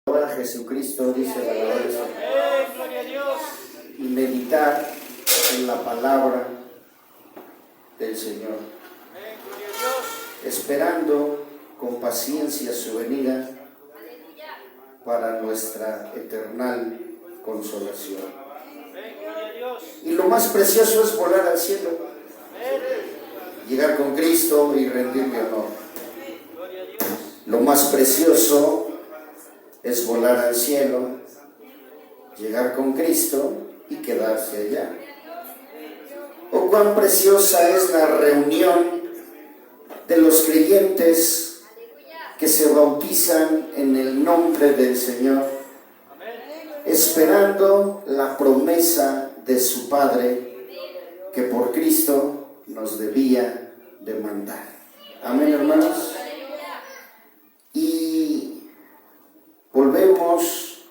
Ahora Jesucristo dice la alabanza y meditar en la palabra del Señor, esperando con paciencia su venida para nuestra eternal consolación. Y lo más precioso es volar al cielo, llegar con Cristo y rendirle honor. Lo más precioso es volar al cielo, llegar con Cristo y quedarse allá. Oh, cuán preciosa es la reunión de los creyentes que se bautizan en el nombre del Señor, esperando la promesa de su Padre que por Cristo nos debía demandar. Amén, hermanos. Y volvemos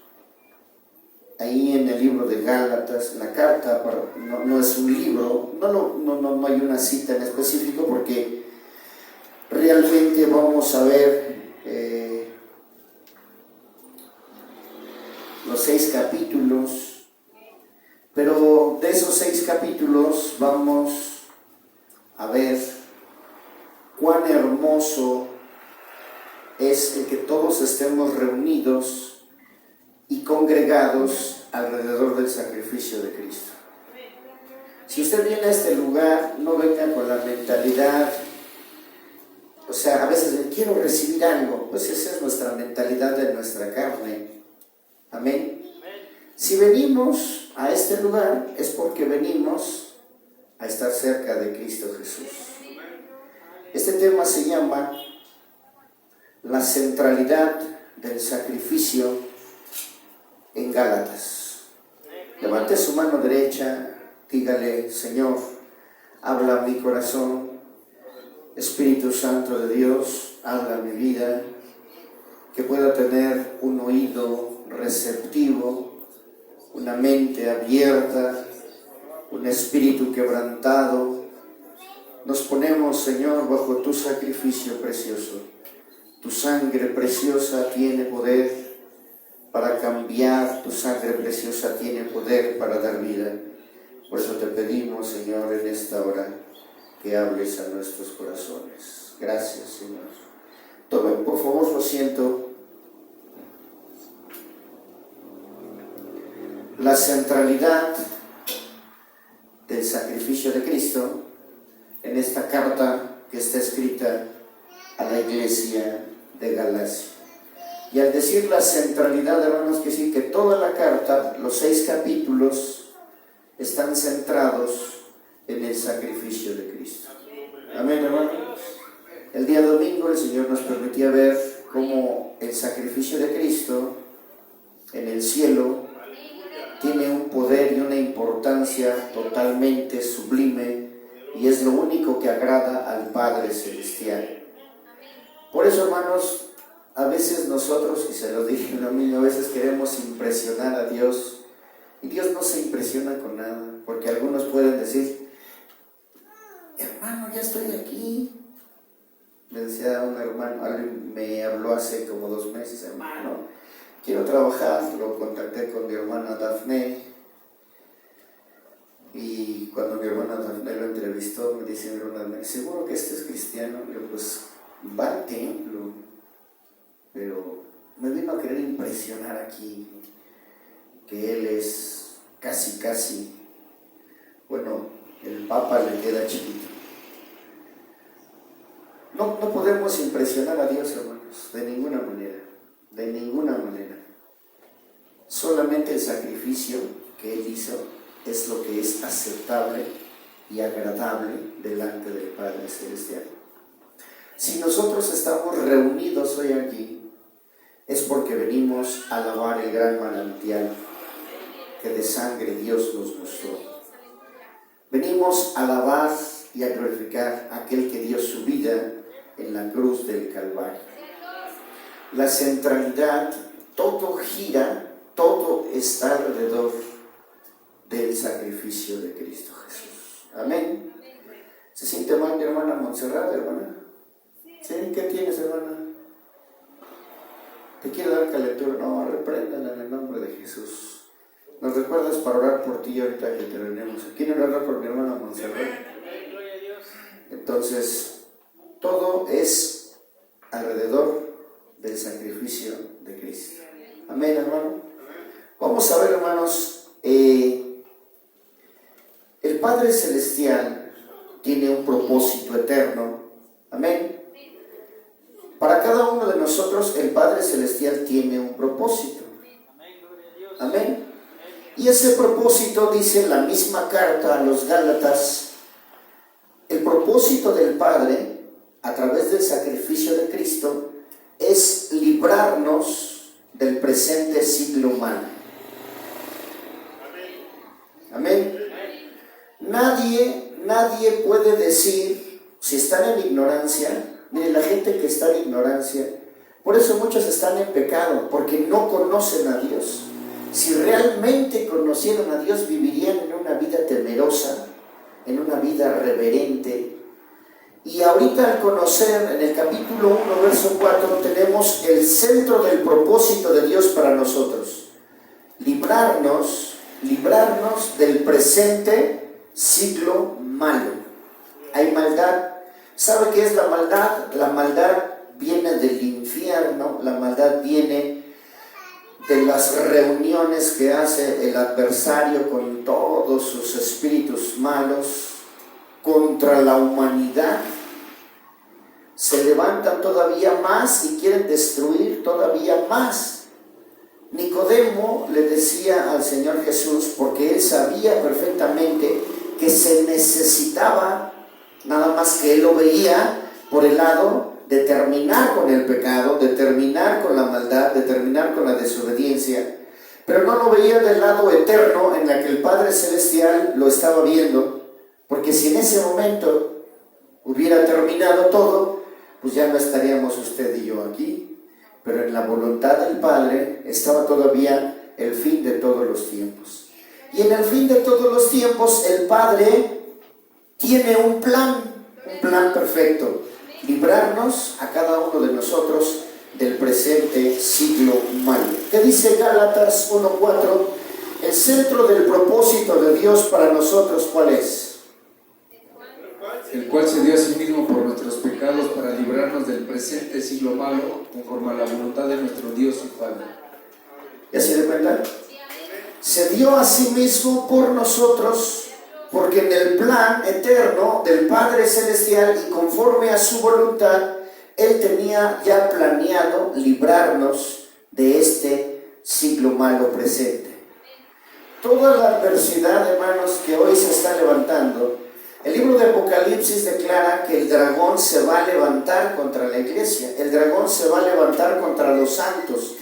ahí en el libro de Gálatas, la carta, no es un libro, no hay una cita en específico porque realmente vamos a ver los 6 capítulos, pero de esos 6 capítulos vamos a ver cuán hermoso es el que todos estemos reunidos y congregados alrededor del sacrificio de Cristo. Si usted viene a este lugar, no venga con la mentalidad, o sea, a veces quiero recibir algo, pues esa es nuestra mentalidad de nuestra carne. Amén. Si venimos a este lugar es porque venimos a estar cerca de Cristo Jesús. Este tema se llama la centralidad del sacrificio en Gálatas. Levante su mano derecha, dígale: Señor, habla mi corazón. Espíritu Santo de Dios, habla mi vida, que pueda tener un oído receptivo, una mente abierta, un espíritu quebrantado. Nos ponemos, Señor, bajo tu sacrificio precioso. Tu sangre preciosa tiene poder para cambiar, tu sangre preciosa tiene poder para dar vida. Por eso te pedimos, Señor, en esta hora, que hables a nuestros corazones. Gracias, Señor. Tomen, por favor, su asiento. La centralidad del sacrificio de Cristo en esta carta que está escrita a la iglesia de Galacia. Y al decir la centralidad, hermanos, quiere decir que toda la carta, los 6 capítulos, están centrados en el sacrificio de Cristo. Amén, hermanos. El día domingo el Señor nos permitía ver cómo el sacrificio de Cristo en el cielo tiene un poder y una importancia totalmente sublime, y es lo único que agrada al Padre Celestial. Por eso, hermanos, a veces nosotros, y se lo dije en domingo, a veces queremos impresionar a Dios, y Dios no se impresiona con nada, porque algunos pueden decir: hermano, ya estoy aquí. Le decía a un hermano, alguien me habló hace como 2 meses: hermano, quiero trabajar. Lo contacté con mi hermana Dafne, y cuando mi hermana Dafne lo entrevistó, me dice mi hermana: ¿seguro que este es cristiano? Le digo: pues va al templo, pero me vino a querer impresionar aquí, que él es casi, bueno, el Papa le queda chiquito. No podemos impresionar a Dios, hermanos, de ninguna manera. Solamente el sacrificio que Él hizo es lo que es aceptable y agradable delante del Padre Celestial. Si nosotros estamos reunidos hoy aquí, es porque venimos a alabar el gran manantial que de sangre Dios nos mostró. Venimos a alabar y a glorificar a aquel que dio su vida en la cruz del Calvario. La centralidad, todo gira, todo está alrededor del sacrificio de Cristo Jesús. Amén. ¿Se siente mal mi hermana Montserrat, hermana? ¿Sí? ¿Qué tienes, hermana? ¿Te quiere dar calentura? No, repréndala en el nombre de Jesús. ¿Nos recuerdas para orar por ti ahorita que terminemos? ¿Quieren orar por mi hermana Montserrat? Entonces, todo es alrededor del sacrificio de Cristo. Amén, hermano. Vamos a ver, hermanos, el Padre Celestial tiene un propósito eterno. Amén. Para cada uno de nosotros, el Padre Celestial tiene un propósito. Amén. Y ese propósito, dice la misma carta a los Gálatas, el propósito del Padre, a través del sacrificio de Cristo, es librarnos del presente siglo humano. Amén. Nadie puede decir, si están en ignorancia, miren, la gente que está en ignorancia, por eso muchos están en pecado, porque no conocen a Dios. Si realmente conocieran a Dios, vivirían en una vida temerosa, en una vida reverente. Y ahorita al conocer, en el capítulo 1, verso 4, tenemos el centro del propósito de Dios para nosotros. Librarnos del presente siglo malo. Hay maldad. ¿Sabe qué es la maldad? La maldad viene del infierno, la maldad viene de las reuniones que hace el adversario con todos sus espíritus malos contra la humanidad. Se levantan todavía más y quieren destruir todavía más. Nicodemo le decía al Señor Jesús, porque él sabía perfectamente que se necesitaba, nada más que él lo veía por el lado de terminar con el pecado, de terminar con la maldad, de terminar con la desobediencia, pero no lo veía del lado eterno en la que el Padre Celestial lo estaba viendo, porque si en ese momento hubiera terminado todo, pues ya no estaríamos usted y yo aquí, pero en la voluntad del Padre estaba todavía el fin de todos los tiempos. Y en el fin de todos los tiempos el Padre tiene un plan perfecto: librarnos a cada uno de nosotros del presente siglo malo. ¿Qué dice Gálatas 1:4? El centro del propósito de Dios para nosotros, ¿cuál es? El cual se dio a sí mismo por nuestros pecados para librarnos del presente siglo malo, conforme a la voluntad de nuestro Dios y Padre. ¿Ya se dio cuenta? Se dio a sí mismo por nosotros, porque en el plan eterno del Padre Celestial y conforme a su voluntad, Él tenía ya planeado librarnos de este siglo malo presente. Toda la adversidad, hermanos, que hoy se está levantando, el libro de Apocalipsis declara que el dragón se va a levantar contra la iglesia, el dragón se va a levantar contra los santos.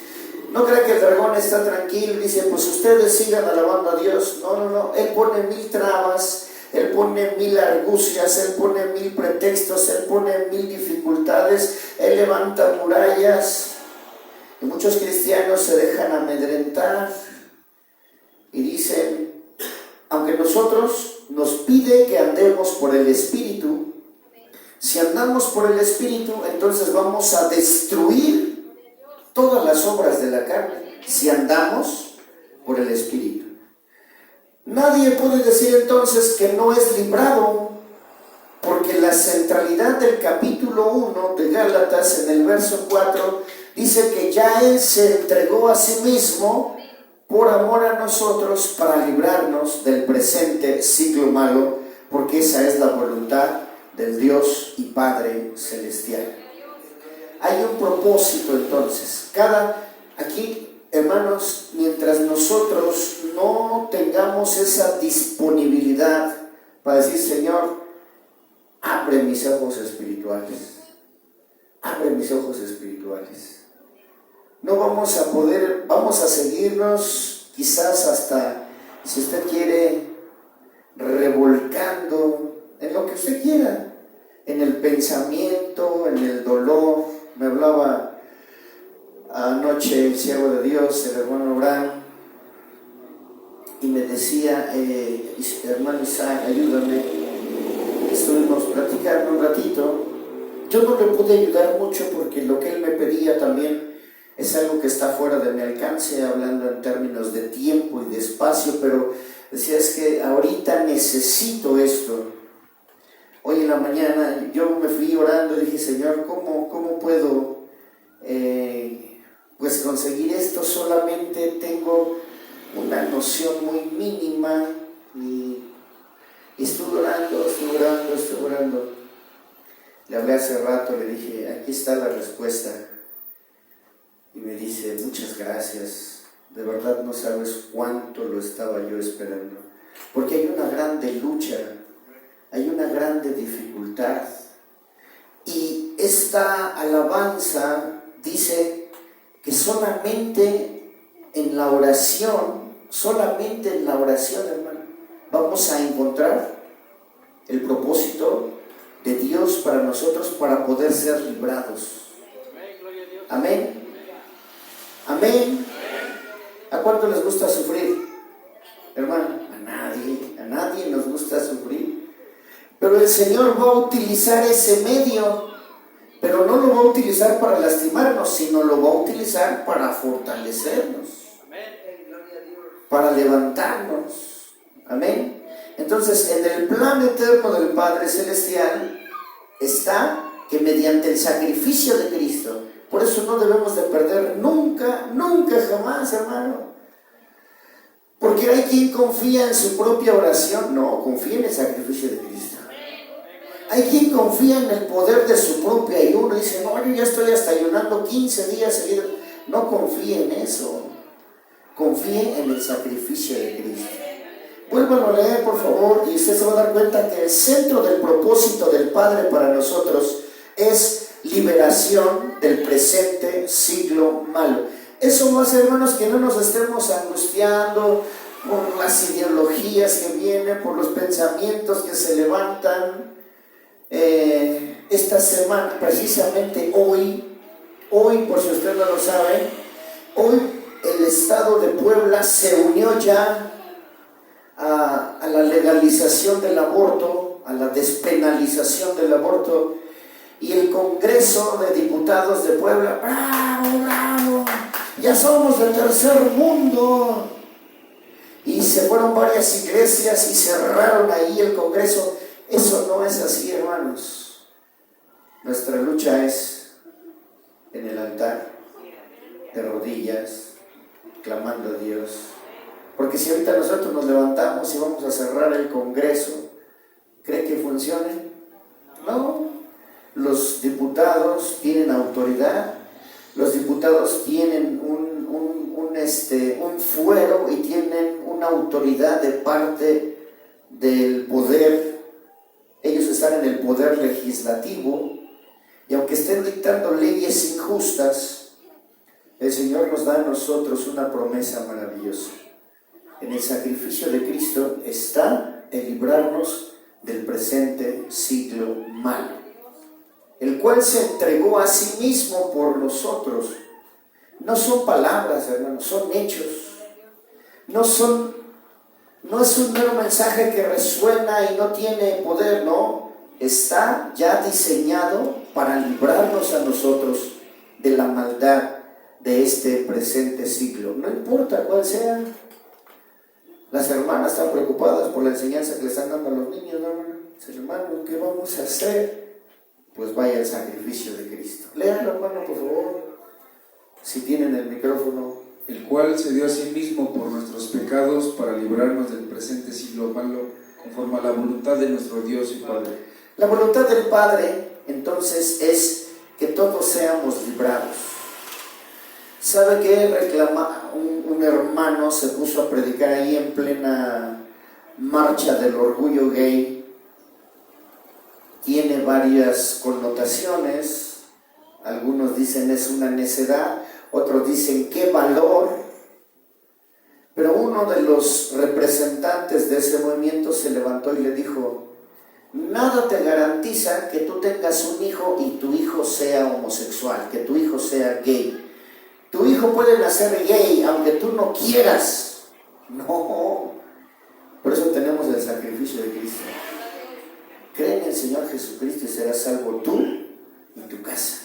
No crea que el dragón está tranquilo y dice, pues ustedes sigan alabando a Dios. No, él pone 1000 trabas, él pone 1000 argucias, él pone 1000 pretextos, él pone 1000 dificultades, él levanta murallas. Y muchos cristianos se dejan amedrentar y dicen, aunque nosotros nos pide que andemos por el Espíritu, si andamos por el Espíritu, entonces vamos a destruir todas las obras de la carne, si andamos por el Espíritu. Nadie puede decir entonces que no es librado, porque la centralidad del capítulo 1 de Gálatas, en el verso 4, dice que ya Él se entregó a sí mismo por amor a nosotros para librarnos del presente siglo malo, porque esa es la voluntad del Dios y Padre Celestial. Hay un propósito entonces. Aquí, hermanos, mientras nosotros no tengamos esa disponibilidad para decir, Señor, abre mis ojos espirituales, abre mis ojos espirituales, no vamos a poder, vamos a seguirnos quizás hasta, si usted quiere, revolcando en lo que usted quiera, en el pensamiento, en el dolor. Me hablaba anoche el siervo de Dios, el hermano Abraham, y me decía, hermano Isaac, ayúdame. Estuvimos platicando un ratito. Yo no le pude ayudar mucho porque lo que él me pedía también Es algo que está fuera de mi alcance, hablando en términos de tiempo y de espacio, pero decía, es que ahorita necesito esto. Hoy en la mañana yo me fui orando y dije, Señor, ¿cómo puedo pues conseguir esto? Solamente tengo una noción muy mínima y estuve orando. Le hablé hace rato, le dije, aquí está la respuesta. Y me dice, muchas gracias, de verdad no sabes cuánto lo estaba yo esperando. Porque hay una grande lucha, hay una grande dificultad. Y esta alabanza dice que solamente en la oración, hermano, vamos a encontrar el propósito de Dios para nosotros, para poder ser librados. Amén. Amén. ¿A cuánto les gusta sufrir, hermano? A nadie nos gusta sufrir. Pero el Señor va a utilizar ese medio, pero no lo va a utilizar para lastimarnos, sino lo va a utilizar para fortalecernos, para levantarnos. Amén. Entonces, en el plan eterno del Padre Celestial está que mediante el sacrificio de Cristo, por eso no debemos de perder nunca, jamás, hermano. Porque hay quien confía en su propia oración, no, confía en el sacrificio de Cristo. Hay quien confía en el poder de su propio ayuno y dice, no, yo ya estoy hasta ayunando 15 días seguidos. No confíe en eso, confíe en el sacrificio de Cristo. Vuélvanlo a leer, por favor, y usted se va a dar cuenta que el centro del propósito del Padre para nosotros es liberación del presente siglo malo. Eso va a hacer, hermanos, que no nos estemos angustiando por las ideologías que vienen, por los pensamientos que se levantan. Esta semana, precisamente hoy, por si usted no lo sabe, hoy el Estado de Puebla se unió ya a la legalización del aborto, a la despenalización del aborto, y el Congreso de Diputados de Puebla, ¡bravo! Ya somos del tercer mundo. Y se fueron varias iglesias y cerraron ahí el Congreso. Eso no es así, hermanos. Nuestra lucha es en el altar, de rodillas, clamando a Dios. Porque si ahorita nosotros nos levantamos y vamos a cerrar el Congreso, ¿cree que funcione? No. Los diputados tienen autoridad, los diputados tienen un fuero y tienen una autoridad de parte del poder. Ellos están en el poder legislativo y aunque estén dictando leyes injustas, el Señor nos da a nosotros una promesa maravillosa. En el sacrificio de Cristo está el librarnos del presente siglo malo, el cual se entregó a sí mismo por nosotros. No son palabras, hermanos, son hechos. No es un mero mensaje que resuena y no tiene poder, no. Está ya diseñado para librarnos a nosotros de la maldad de este presente siglo. No importa cuál sea. Las hermanas están preocupadas por la enseñanza que le están dando a los niños, ¿no, hermano? Hermano, ¿qué vamos a hacer? Pues vaya al sacrificio de Cristo. Léanlo, hermano, por favor. Si tienen el micrófono. El cual se dio a sí mismo por nuestros pecados para librarnos del presente siglo malo, conforme a la voluntad de nuestro Dios y Padre. La voluntad del Padre, entonces, es que todos seamos librados. ¿Sabe qué? Reclama un hermano, se puso a predicar ahí en plena marcha del orgullo gay. Tiene varias connotaciones. Algunos dicen es una necedad, otros dicen qué valor. Pero uno de los representantes de ese movimiento se levantó y le dijo: nada te garantiza que tú tengas un hijo y tu hijo sea homosexual, que tu hijo sea gay. Tu hijo puede nacer gay aunque tú no quieras. No. Por eso tenemos el sacrificio de Cristo. Cree en el Señor Jesucristo y serás salvo tú y tu casa.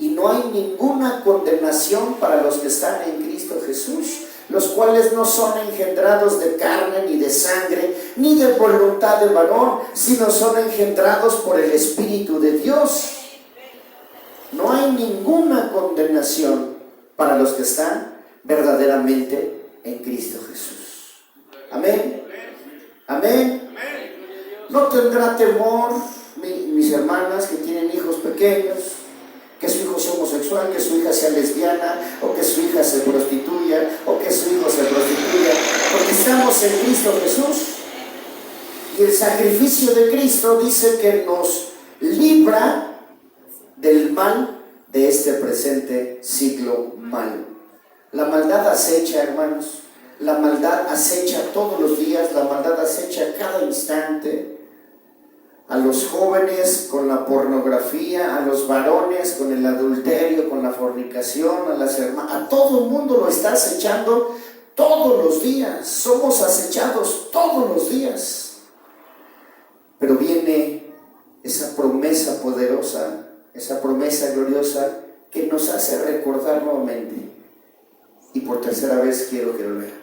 Y no hay ninguna condenación para los que están en Cristo Jesús, los cuales no son engendrados de carne, ni de sangre, ni de voluntad de varón, sino son engendrados por el Espíritu de Dios. No hay ninguna condenación para los que están verdaderamente en Cristo Jesús. Amén. Amén. No tendrá temor mis hermanas que tienen hijos pequeños, que su hijo sea homosexual, que su hija sea lesbiana, o que su hija se prostituya, o que su hijo se prostituya, porque estamos en Cristo Jesús. Y el sacrificio de Cristo dice que nos libra del mal de este presente siglo malo. La maldad acecha, hermanos, la maldad acecha todos los días, la maldad acecha cada instante. A los jóvenes con la pornografía, a los varones con el adulterio, con la fornicación, a las hermanas, a todo el mundo lo está acechando todos los días. Somos acechados todos los días. Pero viene esa promesa poderosa, esa promesa gloriosa que nos hace recordar nuevamente. Y por tercera vez quiero que lo vean.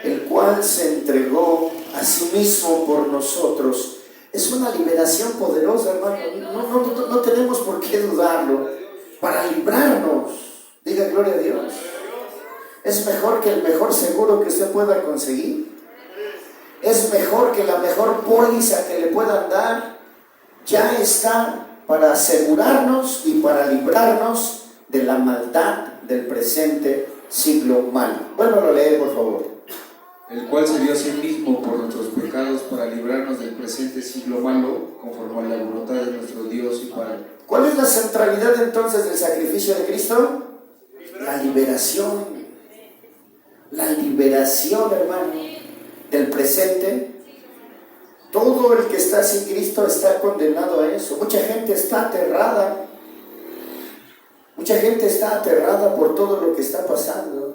El cual se entregó a sí mismo por nosotros. Es una liberación poderosa, hermano. No tenemos por qué dudarlo. Para librarnos. Diga gloria a Dios. Es mejor que el mejor seguro que usted pueda conseguir. Es mejor que la mejor póliza que le puedan dar. Ya está para asegurarnos y para librarnos de la maldad del presente siglo malo. Bueno, lo lee, por favor. El cual se dio a sí mismo por nuestros pecados para librarnos del presente siglo malo, conforme a la voluntad de nuestro Dios y Padre. ¿Cuál es la centralidad entonces del sacrificio de Cristo? La liberación. La liberación, hermano, del presente. Todo el que está sin Cristo está condenado a eso. Mucha gente está aterrada. Mucha gente está aterrada por todo lo que está pasando.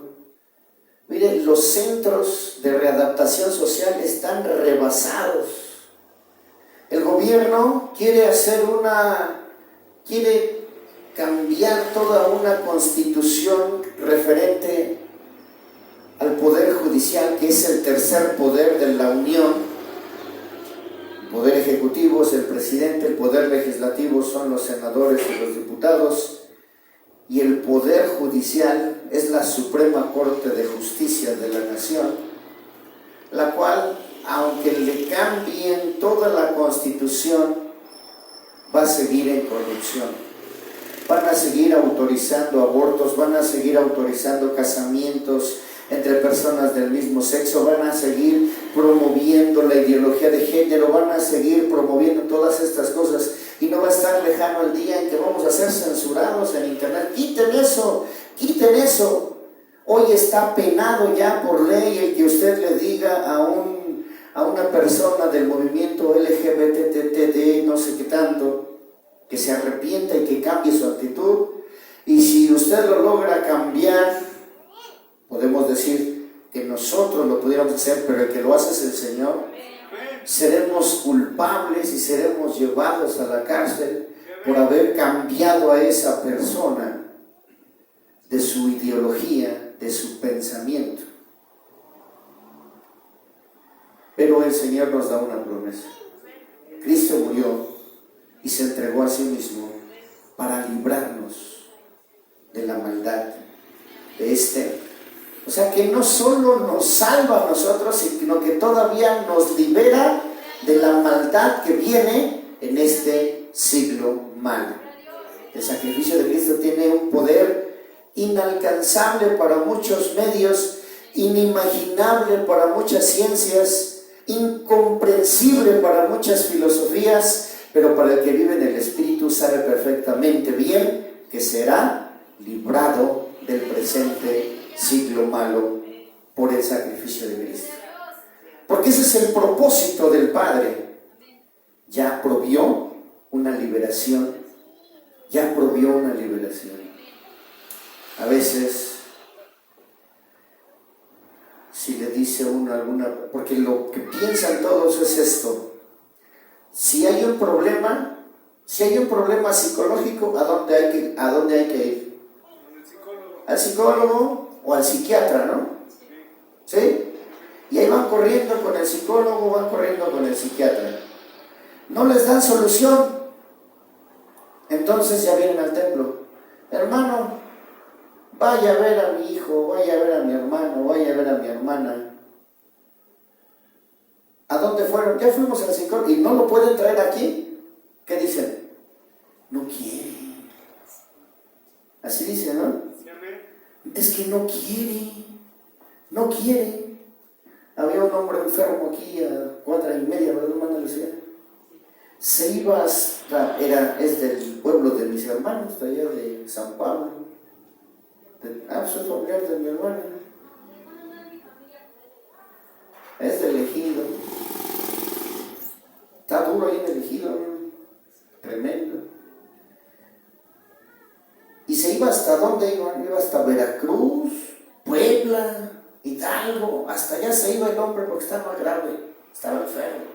Miren, los centros de readaptación social están rebasados. El gobierno quiere cambiar toda una constitución referente al poder judicial, que es el tercer poder de la Unión. El poder ejecutivo es el presidente, el poder legislativo son los senadores y los diputados, y el poder judicial es la Suprema Corte de Justicia de la Nación, la cual, aunque le cambien toda la Constitución, va a seguir en corrupción. Van a seguir autorizando abortos, van a seguir autorizando casamientos entre personas del mismo sexo, van a seguir promoviendo la ideología de género, van a seguir promoviendo todas estas cosas. Y no va a estar lejano el día en que vamos a ser censurados en internet. Quiten eso, quiten eso. Hoy está penado ya por ley el que usted le diga a una persona del movimiento LGBTTD, no sé qué tanto, que se arrepienta y que cambie su actitud. Y si usted lo logra cambiar, podemos decir que nosotros lo pudiéramos hacer, pero el que lo hace es el Señor. Seremos culpables y seremos llevados a la cárcel por haber cambiado a esa persona de su ideología, de su pensamiento. Pero el Señor nos da una promesa. Cristo murió y se entregó a sí mismo para librarnos de la maldad de este. O sea que no solo nos salva a nosotros, sino que todavía nos libera de la maldad que viene en este siglo malo. El sacrificio de Cristo tiene un poder inalcanzable para muchos medios, inimaginable para muchas ciencias, incomprensible para muchas filosofías, pero para el que vive en el Espíritu sabe perfectamente bien que será librado del presente siglo malo por el sacrificio de Cristo. Porque ese es el propósito del Padre. Ya provió una liberación. Ya provió una liberación. A veces, si le dice uno alguna, porque lo que piensan todos es esto: si hay un problema, Si hay un problema psicológico, ¿a dónde hay que ir? Al psicólogo o al psiquiatra, ¿no? ¿Sí? Y ahí van corriendo con el psicólogo, van corriendo con el psiquiatra. No les dan solución. Entonces ya vienen al templo. Hermano, vaya a ver a mi hijo, vaya a ver a mi hermano, vaya a ver a mi hermana. ¿A dónde fueron? Ya fuimos al psicólogo y no lo pueden traer aquí. ¿Qué dicen? No quiere. Así dicen, ¿no? Es que no quiere. No quiere. Había un hombre enfermo aquí a 4:30, ¿verdad, hermana Lucía? Se iba hasta, es del pueblo de mis hermanos, de allá de San Pablo. Soy familiar de mi hermana. Es del Ejido. Está duro ahí en el Ejido, ¿no? Tremendo. Y se iba hasta dónde iban, iba hasta Veracruz, Puebla, Hidalgo, hasta allá se iba el hombre porque estaba grave, estaba enfermo.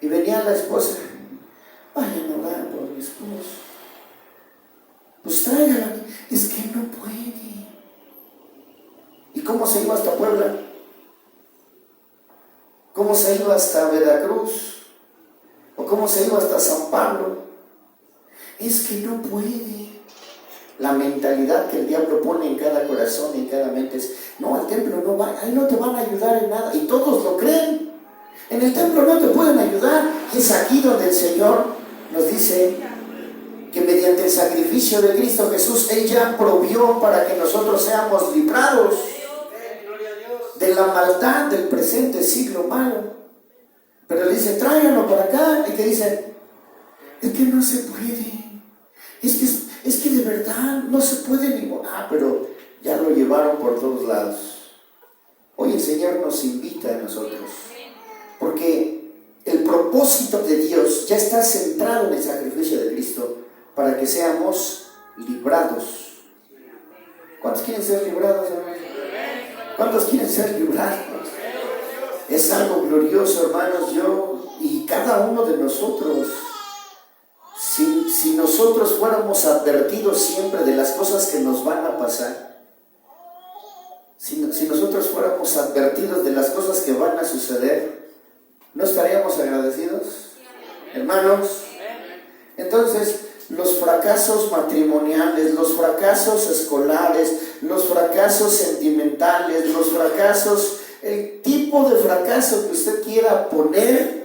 Y venía la esposa, vayan a orar por mi esposo. Pues tráigala, es que no puede. ¿Y cómo se iba hasta Puebla? ¿Cómo se iba hasta Veracruz? ¿O cómo se iba hasta San Pablo? Es que no puede. La mentalidad que el diablo pone en cada corazón y en cada mente es, no, al templo no va, ahí no te van a ayudar en nada. Y todos lo creen. En el templo no te pueden ayudar. Y es aquí donde el Señor nos dice que mediante el sacrificio de Cristo Jesús, Él ya provió para que nosotros seamos librados de la maldad del presente siglo malo. Pero le dice, tráiganlo para acá. Y que dice, es que no se puede. Es que de verdad no se puede ni... pero ya lo llevaron por todos lados. Hoy el Señor nos invita a nosotros, porque el propósito de Dios ya está centrado en el sacrificio de Cristo para que seamos librados. ¿Cuántos quieren ser librados, hermanos? ¿Cuántos quieren ser librados? Es algo glorioso, hermanos. Yo y cada uno de nosotros, si nosotros fuéramos advertidos siempre de las cosas que nos van a pasar, si nosotros fuéramos advertidos de las cosas que van a suceder, ¿no estaríamos agradecidos, hermanos? Entonces, los fracasos matrimoniales, los fracasos escolares, los fracasos sentimentales, los fracasos, el tipo de fracaso que usted quiera poner,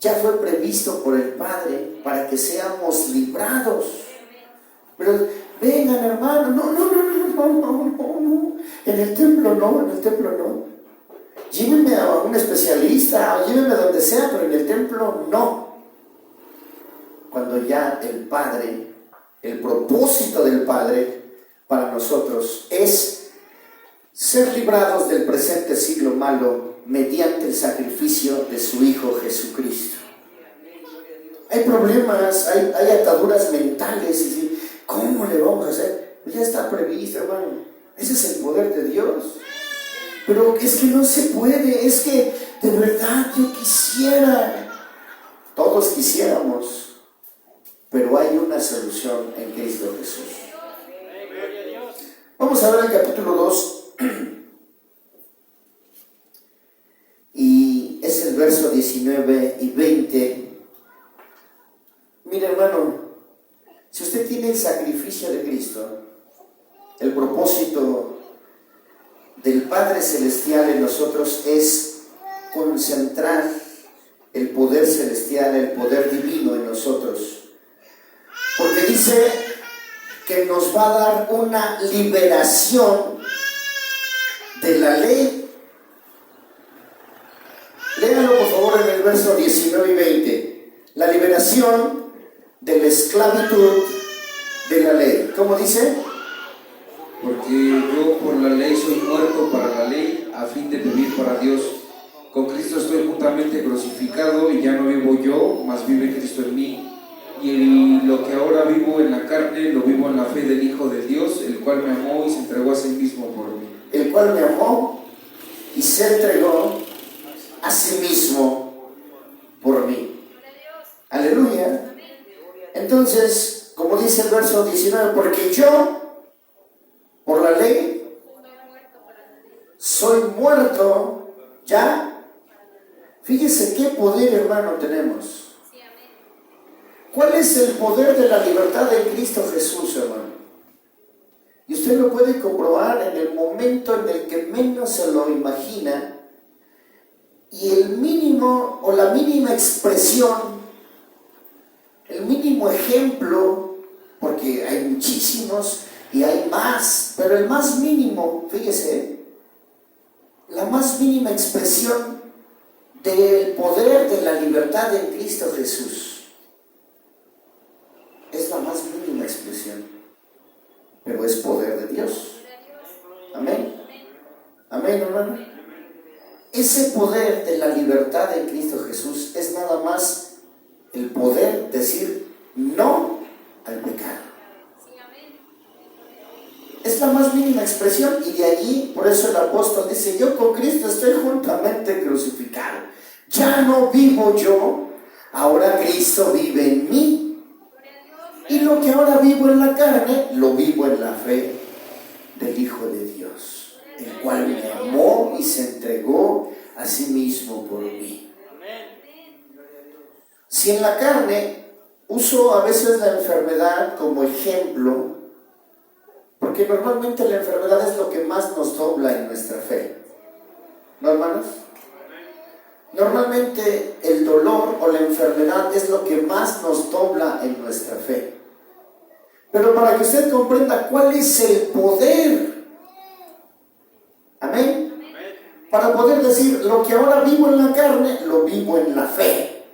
ya fue previsto por el Padre para que seamos librados. Pero vengan, hermano, no. En el templo no. Llévenme a un especialista, llévenme a donde sea, pero en el templo no. Cuando ya el Padre, el propósito del Padre para nosotros es ser librados del presente siglo malo mediante el sacrificio de su Hijo Jesucristo. Hay problemas, hay ataduras mentales, y ¿cómo le vamos a hacer? Pues ya está previsto, hermano. Ese es el poder de Dios. Pero es que no se puede, es que de verdad yo quisiera, todos quisiéramos, pero hay una solución en Cristo Jesús. Vamos a ver el capítulo 2. Y es el verso 19 y 20. Mire, hermano, si usted tiene el sacrificio de Cristo, el propósito del Padre Celestial en nosotros es concentrar el poder celestial, el poder divino en nosotros. Porque dice que nos va a dar una liberación de la ley. Léanlo por favor en el verso 19 y 20. La liberación de la esclavitud de la ley. ¿Cómo dice? Porque yo por la ley soy muerto para la ley, a fin de vivir para Dios. Con Cristo estoy juntamente crucificado, y ya no vivo yo, mas vive Cristo en mí. Y lo que ahora vivo en la carne, lo vivo en la fe del Hijo de Dios, el cual me amó y se entregó a sí mismo por mí. El cual me amó y se entregó a sí mismo por mí. Aleluya. Entonces, como dice el verso 19, porque yo, por la ley, soy muerto ya. Fíjese qué poder, hermano, tenemos. ¿Cuál es el poder de la libertad en Cristo Jesús, hermano? Y usted lo puede comprobar en el momento en el que menos se lo imagina, y el mínimo o la mínima expresión, el mínimo ejemplo, porque hay muchísimos y hay más, pero el más mínimo, fíjese, la más mínima expresión del poder de la libertad en Cristo Jesús es la más mínima expresión, pero es poder de Dios. Amén. Amén, hermano. Ese poder de la libertad en Cristo Jesús es nada más el poder decir no al pecado. Es la más mínima expresión, y de allí, por eso el apóstol dice: yo con Cristo estoy juntamente crucificado. Ya no vivo yo, ahora Cristo vive en mí. Y lo que ahora vivo en la carne, lo vivo en la fe del Hijo de Dios, el cual me amó y se entregó a sí mismo por mí. Si en la carne uso a veces la enfermedad como ejemplo, porque normalmente la enfermedad es lo que más nos dobla en nuestra fe, ¿no, hermanos? Normalmente el dolor o la enfermedad es lo que más nos dobla en nuestra fe. Pero para que usted comprenda cuál es el poder, amén, para poder decir: lo que ahora vivo en la carne, lo vivo en la fe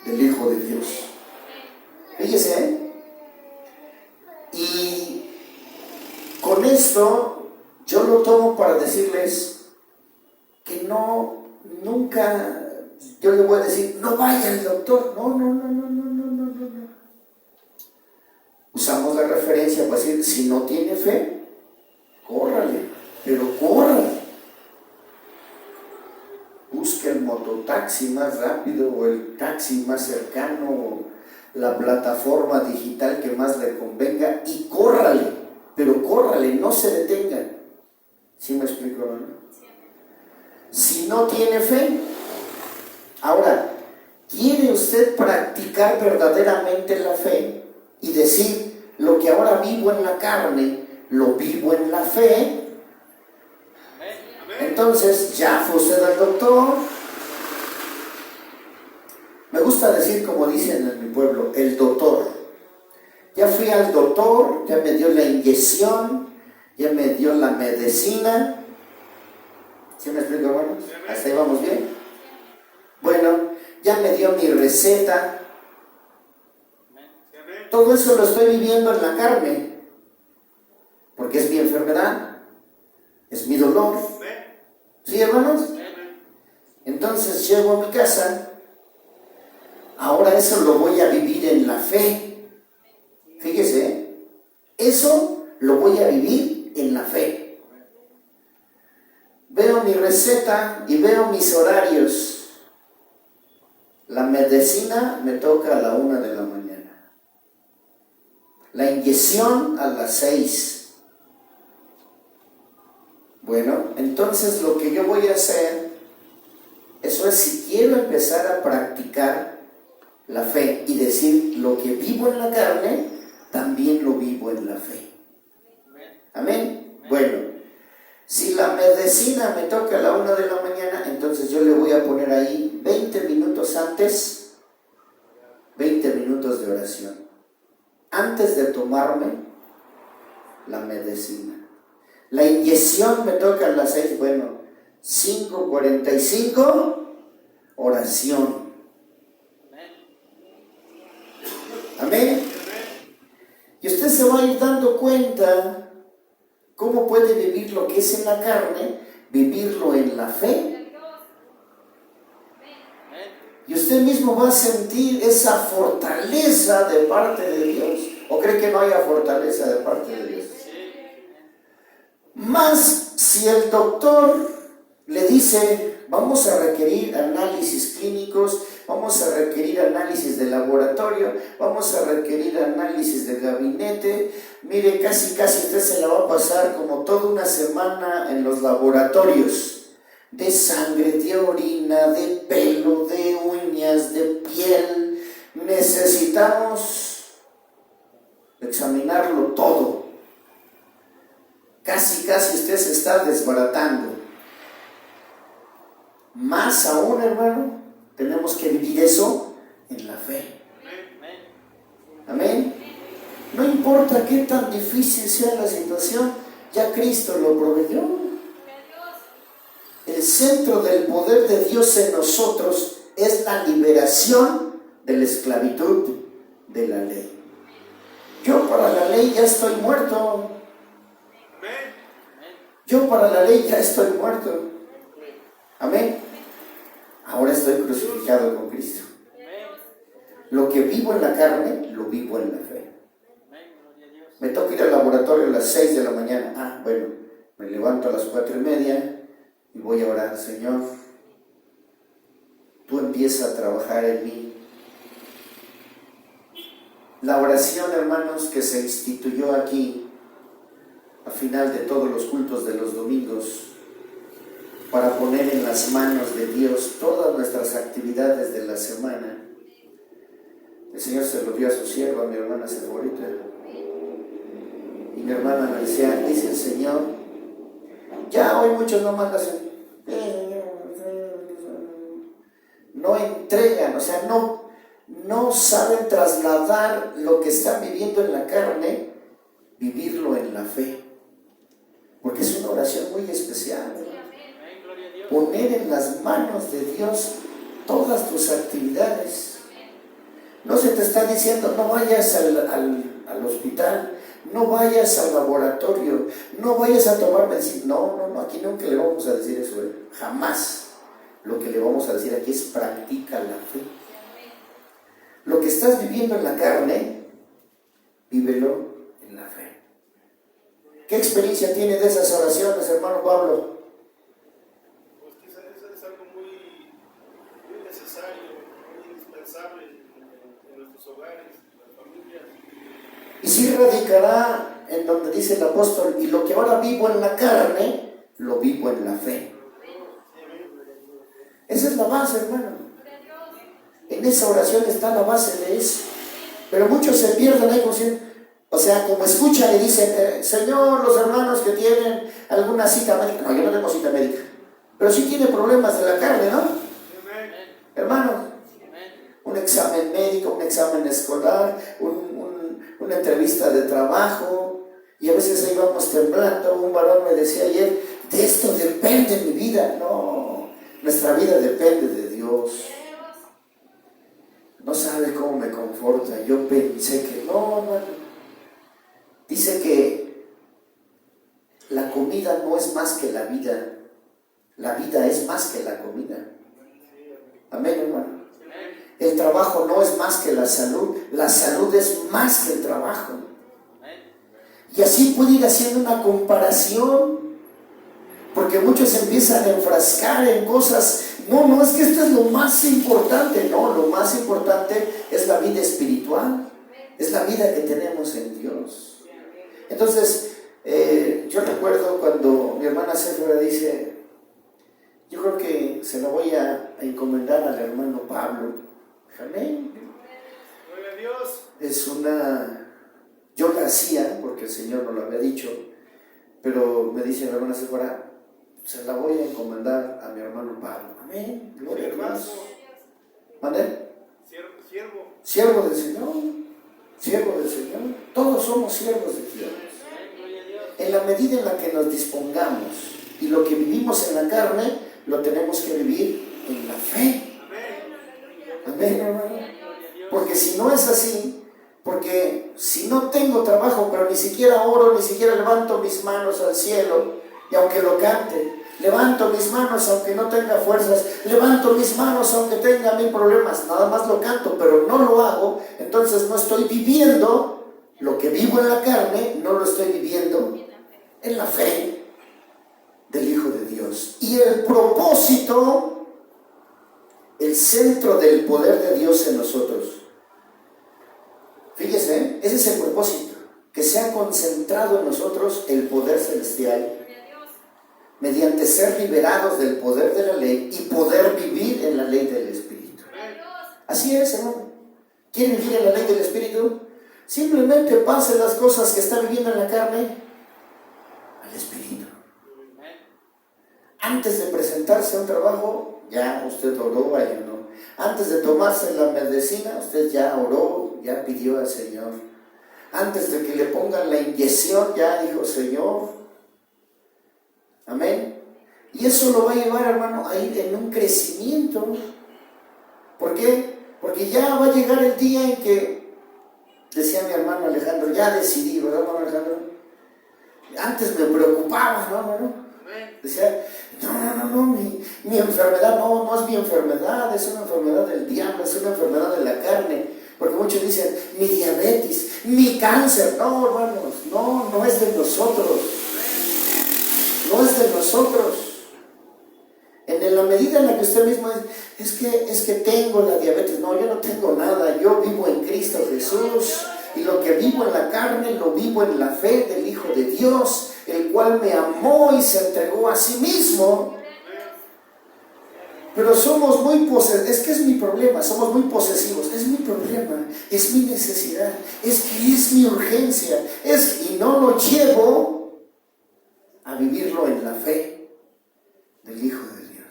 del Hijo de Dios. Fíjese, ¿eh? Y con esto yo lo tomo para decirles que nunca, yo le voy a decir: no vaya al doctor. No. Usamos la referencia para decir: si no tiene fe, córrale, pero córrale. Busque el mototaxi más rápido, o el taxi más cercano, o la plataforma digital que más le convenga, y córrale, pero córrale, no se detenga. ¿Sí me explico, no? Si no tiene fe. Ahora, ¿quiere usted practicar verdaderamente la fe y decir: lo que ahora vivo en la carne, lo vivo en la fe? Entonces, ya fue usted al doctor. Me gusta decir, como dicen en mi pueblo, el doctor. Ya fui al doctor, ya me dio la inyección, ya me dio la medicina. ¿Sí me explico, hermanos? ¿Hasta ahí vamos bien? Bueno, ya me dio mi receta. Todo eso lo estoy viviendo en la carne, porque es mi enfermedad, es mi dolor. ¿Sí, hermanos? Entonces llego a mi casa. Ahora eso lo voy a vivir en la fe. Fíjese, eso lo voy a vivir en la fe. Veo mi receta y veo mis horarios. La medicina me toca a la 1 de la mañana. La inyección a las 6. Bueno, entonces lo que yo voy a hacer, eso es, si quiero empezar a practicar la fe y decir: lo que vivo en la carne, también lo vivo en la fe. Amén. Bueno, si la medicina me toca a la 1 de la mañana, entonces yo le voy a poner ahí 20 minutos antes, 20 minutos de oración, antes de tomarme la medicina. La inyección me toca a las 6, bueno, 5:45, oración. Amén. Y usted se va a ir dando cuenta cómo puede vivir lo que es en la carne, vivirlo en la fe. Y usted mismo va a sentir esa fortaleza de parte de Dios. ¿O cree que no haya fortaleza de parte de Dios? Más si el doctor le dice: vamos a requerir análisis clínicos, vamos a requerir análisis de laboratorio, vamos a requerir análisis de gabinete. Mire, casi usted se la va a pasar como toda una semana en los laboratorios, de sangre, de orina, de pelo, de uñas, de piel. Necesitamos examinarlo todo. Casi usted se está desbaratando. Más aún, hermano, tenemos que vivir eso en la fe. Amén. No importa qué tan difícil sea la situación, ya Cristo lo proveyó. El centro del poder de Dios en nosotros es la liberación de la esclavitud de la ley. Yo para la ley ya estoy muerto. Yo para la ley ya estoy muerto. Amén. Ahora estoy crucificado con Cristo. Lo que vivo en la carne, lo vivo en la fe. Me toca ir al laboratorio a las 6 de la mañana. Bueno, me levanto a las 4:30 y voy a orar. Señor, tú empiezas a trabajar en mí. La oración, hermanos, que se instituyó aquí a final de todos los cultos de los domingos, para poner en las manos de Dios todas nuestras actividades de la semana. El Señor se lo dio a su sierva, a mi hermana Sephorita. Y mi hermana me decía, dice el Señor, ya hoy muchos no mandan, no entregan, o sea, no saben trasladar lo que están viviendo en la carne, vivirlo en la fe. Porque es una oración muy especial, ¿no? Poner en las manos de Dios todas tus actividades. No se te está diciendo, no vayas al hospital, no vayas al laboratorio, no vayas a tomar medicina. No, aquí nunca le vamos a decir eso, jamás. Lo que le vamos a decir aquí es practica la fe. Lo que estás viviendo en la carne, vívelo en la fe. ¿Qué experiencia tiene de esas oraciones, hermano Pablo? Es algo muy necesario, muy indispensable en nuestros hogares, en las familias. Y sí radicará en donde dice el apóstol, y lo que ahora vivo en la carne, lo vivo en la fe. Esa es la base, hermano. En esa oración está la base de eso. Pero muchos se pierden ahí como escuchan y dicen, Señor, los hermanos que tienen alguna cita médica. No, yo no tengo cita médica. Pero sí tiene problemas de la carne, ¿no? Hermano, un examen médico, un examen escolar, una entrevista de trabajo, y a veces ahí vamos temblando. Un varón me decía ayer, de esto depende mi vida. No, nuestra vida depende de Dios. No sabe cómo me conforta. Yo pensé que no. Dice que la comida no es más que la vida. La vida es más que la comida. Amén, hermano. El trabajo no es más que la salud. La salud es más que el trabajo. Y así puede ir haciendo una comparación. Porque muchos empiezan a enfrascar en cosas. No, es que esto es lo más importante. No, lo más importante es la vida espiritual. Es la vida que tenemos en Dios. Entonces, yo recuerdo cuando mi hermana Sephora dice, yo creo que se lo voy a encomendar al hermano Pablo. Amén. Gloria a Dios. Yo la hacía porque el Señor no lo había dicho, pero me dice la hermana Sephora, se la voy a encomendar a mi hermano Pablo. Amén. Gloria a Dios. ¿Mande? Siervo del Señor. Siervo del Señor. Todos somos siervos de Dios. En la medida en la que nos dispongamos y lo que vivimos en la carne, lo tenemos que vivir en la fe. Amén, hermano. Porque si no es así, porque si no tengo trabajo, pero ni siquiera oro, ni siquiera levanto mis manos al cielo, y aunque lo cante, levanto mis manos aunque no tenga fuerzas, levanto mis manos aunque tenga mil problemas, nada más lo canto, pero no lo hago, entonces no estoy viviendo lo que vivo en la carne, no lo estoy viviendo en la fe del Hijo de Dios. Y el propósito, centro del poder de Dios en nosotros. Fíjese, ese es el propósito, que sea concentrado en nosotros el poder celestial, mediante ser liberados del poder de la ley y poder vivir en la ley del Espíritu. Así es, hermano. ¿Quiere vivir en la ley del Espíritu? Simplemente pase las cosas que está viviendo en la carne al Espíritu. Antes de presentarse a un trabajo, ya usted oró, ayunó. Antes de tomarse la medicina, usted ya oró, ya pidió al Señor. Antes de que le pongan la inyección, ya dijo, Señor. Amén. Y eso lo va a llevar, hermano, a ir en un crecimiento. ¿Por qué? Porque ya va a llegar el día en que, decía mi hermano Alejandro, ya decidí, ¿verdad, hermano Alejandro? Antes me preocupaba, ¿no? Decía, no, mi enfermedad no es mi enfermedad, es una enfermedad del diablo, es una enfermedad de la carne. Porque muchos dicen, mi diabetes, mi cáncer. No, hermanos, no es de nosotros. No es de nosotros. En la medida en la que usted mismo es que tengo la diabetes. No, yo no tengo nada. Yo vivo en Cristo Jesús. Y lo que vivo en la carne, lo vivo en la fe del Hijo de Dios, el cual me amó y se entregó a sí mismo. Pero somos muy posesivos. Es que es mi problema. Somos muy posesivos. Es mi problema. Es mi necesidad. Es que es mi urgencia. Y no lo llevo a vivirlo en la fe del Hijo de Dios.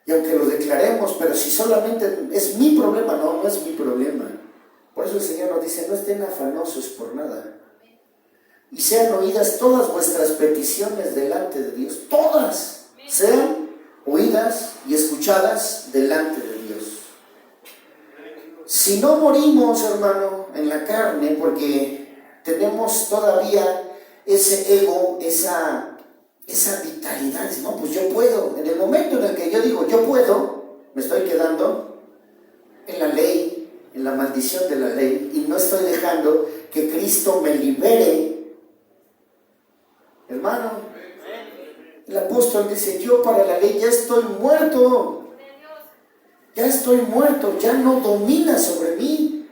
Y aunque lo declaremos, pero si solamente es mi problema, no es mi problema. Por eso el Señor nos dice, no estén afanosos por nada. Y sean oídas todas vuestras peticiones delante de Dios. Todas sean oídas y escuchadas delante de Dios. Si no morimos, hermano, en la carne, porque tenemos todavía ese ego, esa vitalidad, no, pues yo puedo. En el momento en el que yo digo yo puedo, me estoy quedando en la ley, en la maldición de la ley, y no estoy dejando que Cristo me libere. Hermano, el apóstol dice, yo para la ley ya estoy muerto. Ya estoy muerto, ya no domina sobre mí.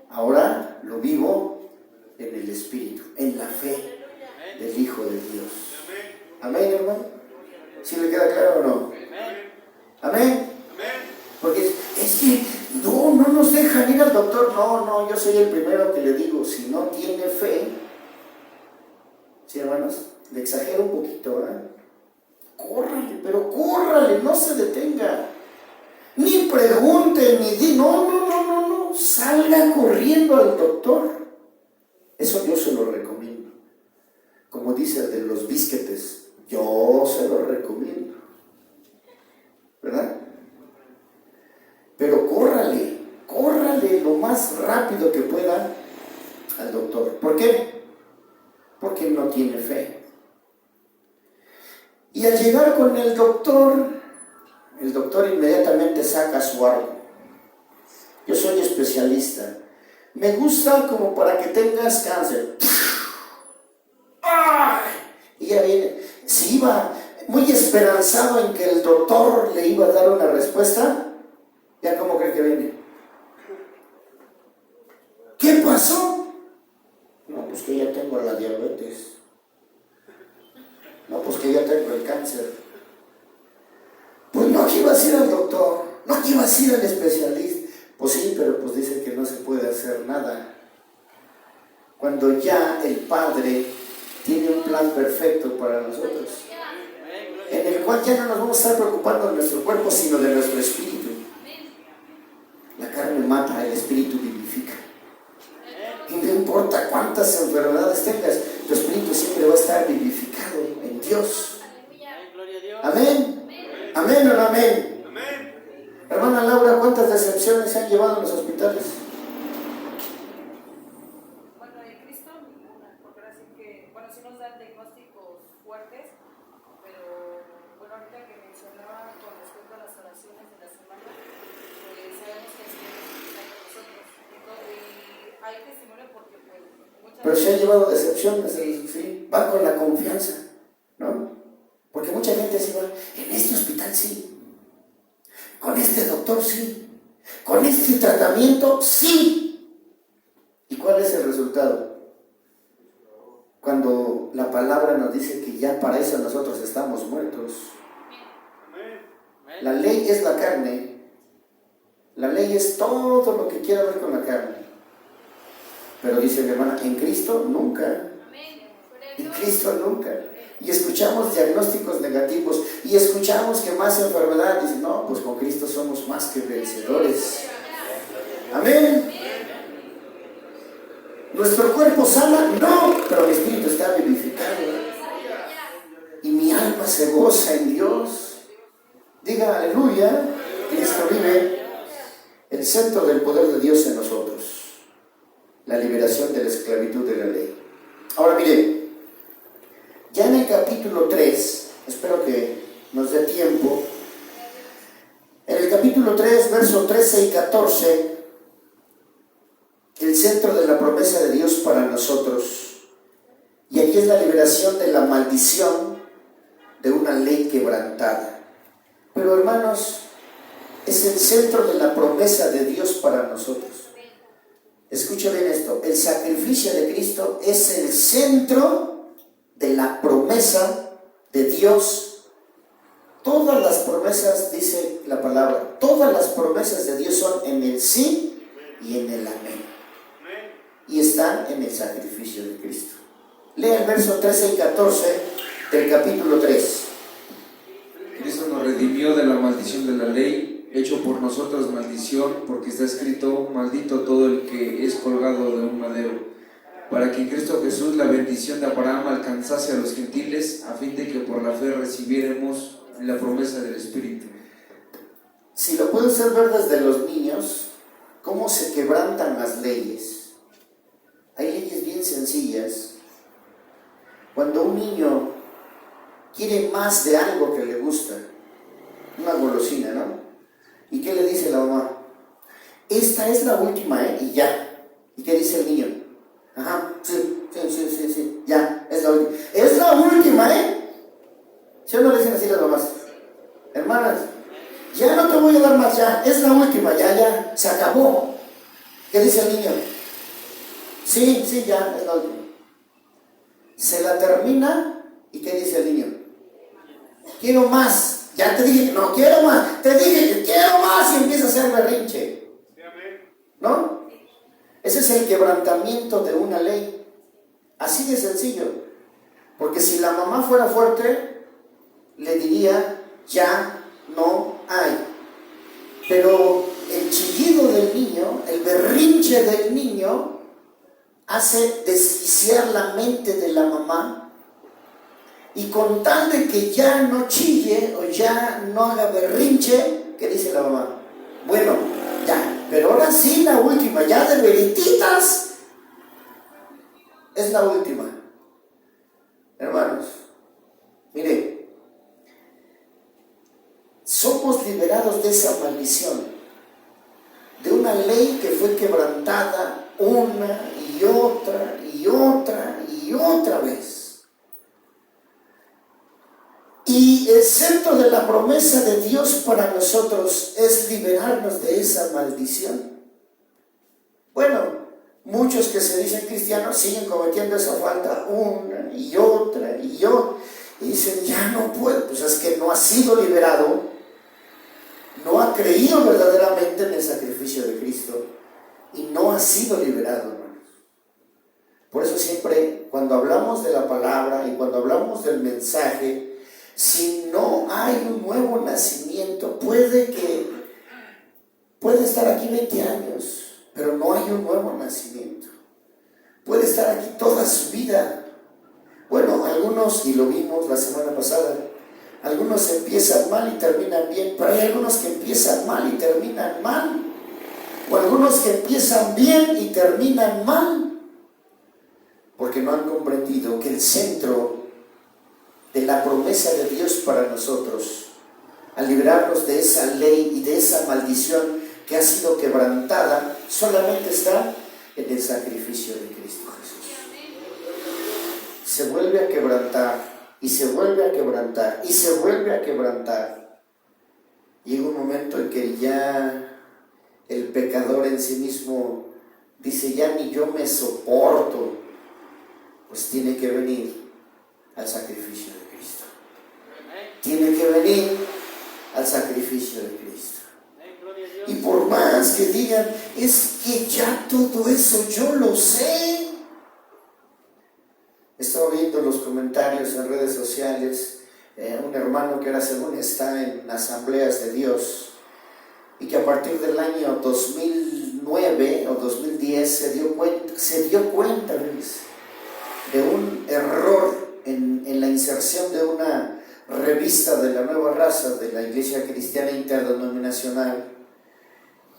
Ahora lo vivo en el Espíritu, en la fe del Hijo de Dios. Amén, hermano. ¿Sí le queda claro o no? Amén. Porque es que no nos dejan ir al doctor. No, yo soy el primero que le digo, si no tiene fe, ¿sí, hermanos? Le exagero un poquito, ¿eh? Córrale, pero córrale, no se detenga. Ni pregunte, ni di, no, salga corriendo al doctor. Eso yo se lo recomiendo. Como dice el de los bisquetes, yo se lo recomiendo. ¿Verdad? Pero córrale lo más rápido que pueda al doctor. ¿Por qué? Porque no tiene fe. Y al llegar con el doctor inmediatamente saca su arco. Yo soy especialista. Me gusta como para que tengas cáncer. ¡Ay! Y ya viene. Si iba muy esperanzado en que el doctor le iba a dar una respuesta, ¿ya cómo cree que viene? ¿Qué pasó? No, pues que ya tengo la diabetes. No, pues que ya tengo el cáncer. Pues no, que ibas a ir al doctor, no, que ibas a ir al especialista. Pues sí, pero pues dice que no se puede hacer nada. Cuando ya el Padre tiene un plan perfecto para nosotros, en el cual ya no nos vamos a estar preocupando de nuestro cuerpo, sino de nuestro espíritu. La carne mata, el espíritu vivifica. Y no importa cuántas enfermedades tengas, tu espíritu siempre va a estar vivificado en Dios. Amén. Amén o no amén. Hermana Laura, ¿cuántas decepciones se han llevado en los hospitales? Bueno, de Cristo ninguna, porque ahora sí que, bueno, sí nos dan diagnósticos fuertes, pero bueno, ahorita que mencionaba con respecto a las oraciones de la semana, pues sabemos que el Señor está con nosotros, y hay testimonio porque pues muchas Pero se han llevado decepciones, sí, van con la confianza, ¿no? Porque mucha gente se va, en este hospital sí, con este sí. Con este tratamiento, sí. ¿Y cuál es el resultado? Cuando la palabra nos dice que ya para eso nosotros estamos muertos. La ley es la carne. La ley es todo lo que quiera ver con la carne. Pero dice mi hermana, en Cristo nunca. En Cristo nunca. Y escuchamos diagnósticos negativos y escuchamos que más enfermedad. Dice, no, pues con Cristo somos más que vencedores. Amén. ¿Nuestro cuerpo sana? No, pero mi espíritu está vivificado. Y mi alma se goza en Dios. Diga aleluya. Cristo vive. El centro del poder de Dios en nosotros. La liberación de la esclavitud de la ley. Ahora mire, ya en el capítulo 3, espero que nos dé tiempo, en el capítulo 3, versos 13 y 14, el centro de la promesa de Dios para nosotros, y aquí es la liberación de la maldición de una ley quebrantada. Pero hermanos, es el centro de la promesa de Dios para nosotros. Escucha bien esto, el sacrificio de Cristo es el centro de la promesa de Dios. Todas las promesas, dice la palabra, todas las promesas de Dios son en el sí y en el amén. Y están en el sacrificio de Cristo. Lea el verso 13 y 14 del capítulo 3. Cristo nos redimió de la maldición de la ley, hecho por nosotros maldición, porque está escrito, maldito todo el que es colgado de un madero, para que en Cristo Jesús la bendición de Abraham alcanzase a los gentiles, a fin de que por la fe recibiéramos la promesa del Espíritu. Si lo puede usted ver desde los niños, cómo se quebrantan las leyes. Hay leyes bien sencillas. Cuando un niño quiere más de algo que le gusta, una golosina, ¿no? ¿Y qué le dice la mamá? Esta es la última, y ya. ¿Y qué dice el niño? Ajá, sí, ya, es la última. Es la última, ¿Sí o no le dicen así las mamás? Hermanas, ya no te voy a dar más, ya, es la última, ya, se acabó. ¿Qué dice el niño? Sí, ya, es la última. Se la termina, ¿y qué dice el niño? Quiero más. Ya te dije que no quiero más, te dije que quiero más, y empieza a hacer berrinche. ¿No? Ese es el quebrantamiento de una ley. Así de sencillo. Porque si la mamá fuera fuerte, le diría, ya no hay. Pero el chillido del niño, el berrinche del niño, hace desquiciar la mente de la mamá. Y con tal de que ya no chille o ya no haga berrinche, ¿qué dice la mamá? Bueno, ya, pero ahora sí la última, ya de verititas, es la última. Hermanos, mire, somos liberados de esa maldición, de una ley que fue quebrantada una y otra y otra y otra vez. Y el centro de la promesa de Dios para nosotros es liberarnos de esa maldición. Bueno, muchos que se dicen cristianos siguen cometiendo esa falta una y otra y otra. Y dicen, ya no puedo. Pues es que no ha sido liberado, no ha creído verdaderamente en el sacrificio de Cristo y no ha sido liberado, hermanos. Por eso siempre, cuando hablamos de la palabra y cuando hablamos del mensaje, si no hay un nuevo nacimiento, puede estar aquí 20 años, pero no hay un nuevo nacimiento. Puede estar aquí toda su vida. Bueno, algunos, y lo vimos la semana pasada, algunos empiezan mal y terminan bien, pero hay algunos que empiezan mal y terminan mal. O algunos que empiezan bien y terminan mal, porque no han comprendido que el centro de la promesa de Dios para nosotros, al librarnos de esa ley y de esa maldición que ha sido quebrantada, solamente está en el sacrificio de Cristo Jesús. Se vuelve a quebrantar, y se vuelve a quebrantar, y se vuelve a quebrantar. Llega un momento en que ya el pecador en sí mismo dice, ya ni yo me soporto, pues tiene que venir al sacrificio de Cristo. Tiene que venir al sacrificio de Cristo. Y por más que digan, es que ya todo eso yo lo sé. Estaba viendo los comentarios en redes sociales, un hermano que ahora según está en asambleas de Dios y que a partir del año 2009 o 2010 se dio cuenta de un error en la inserción de una revista de la nueva raza de la Iglesia Cristiana Interdenominacional.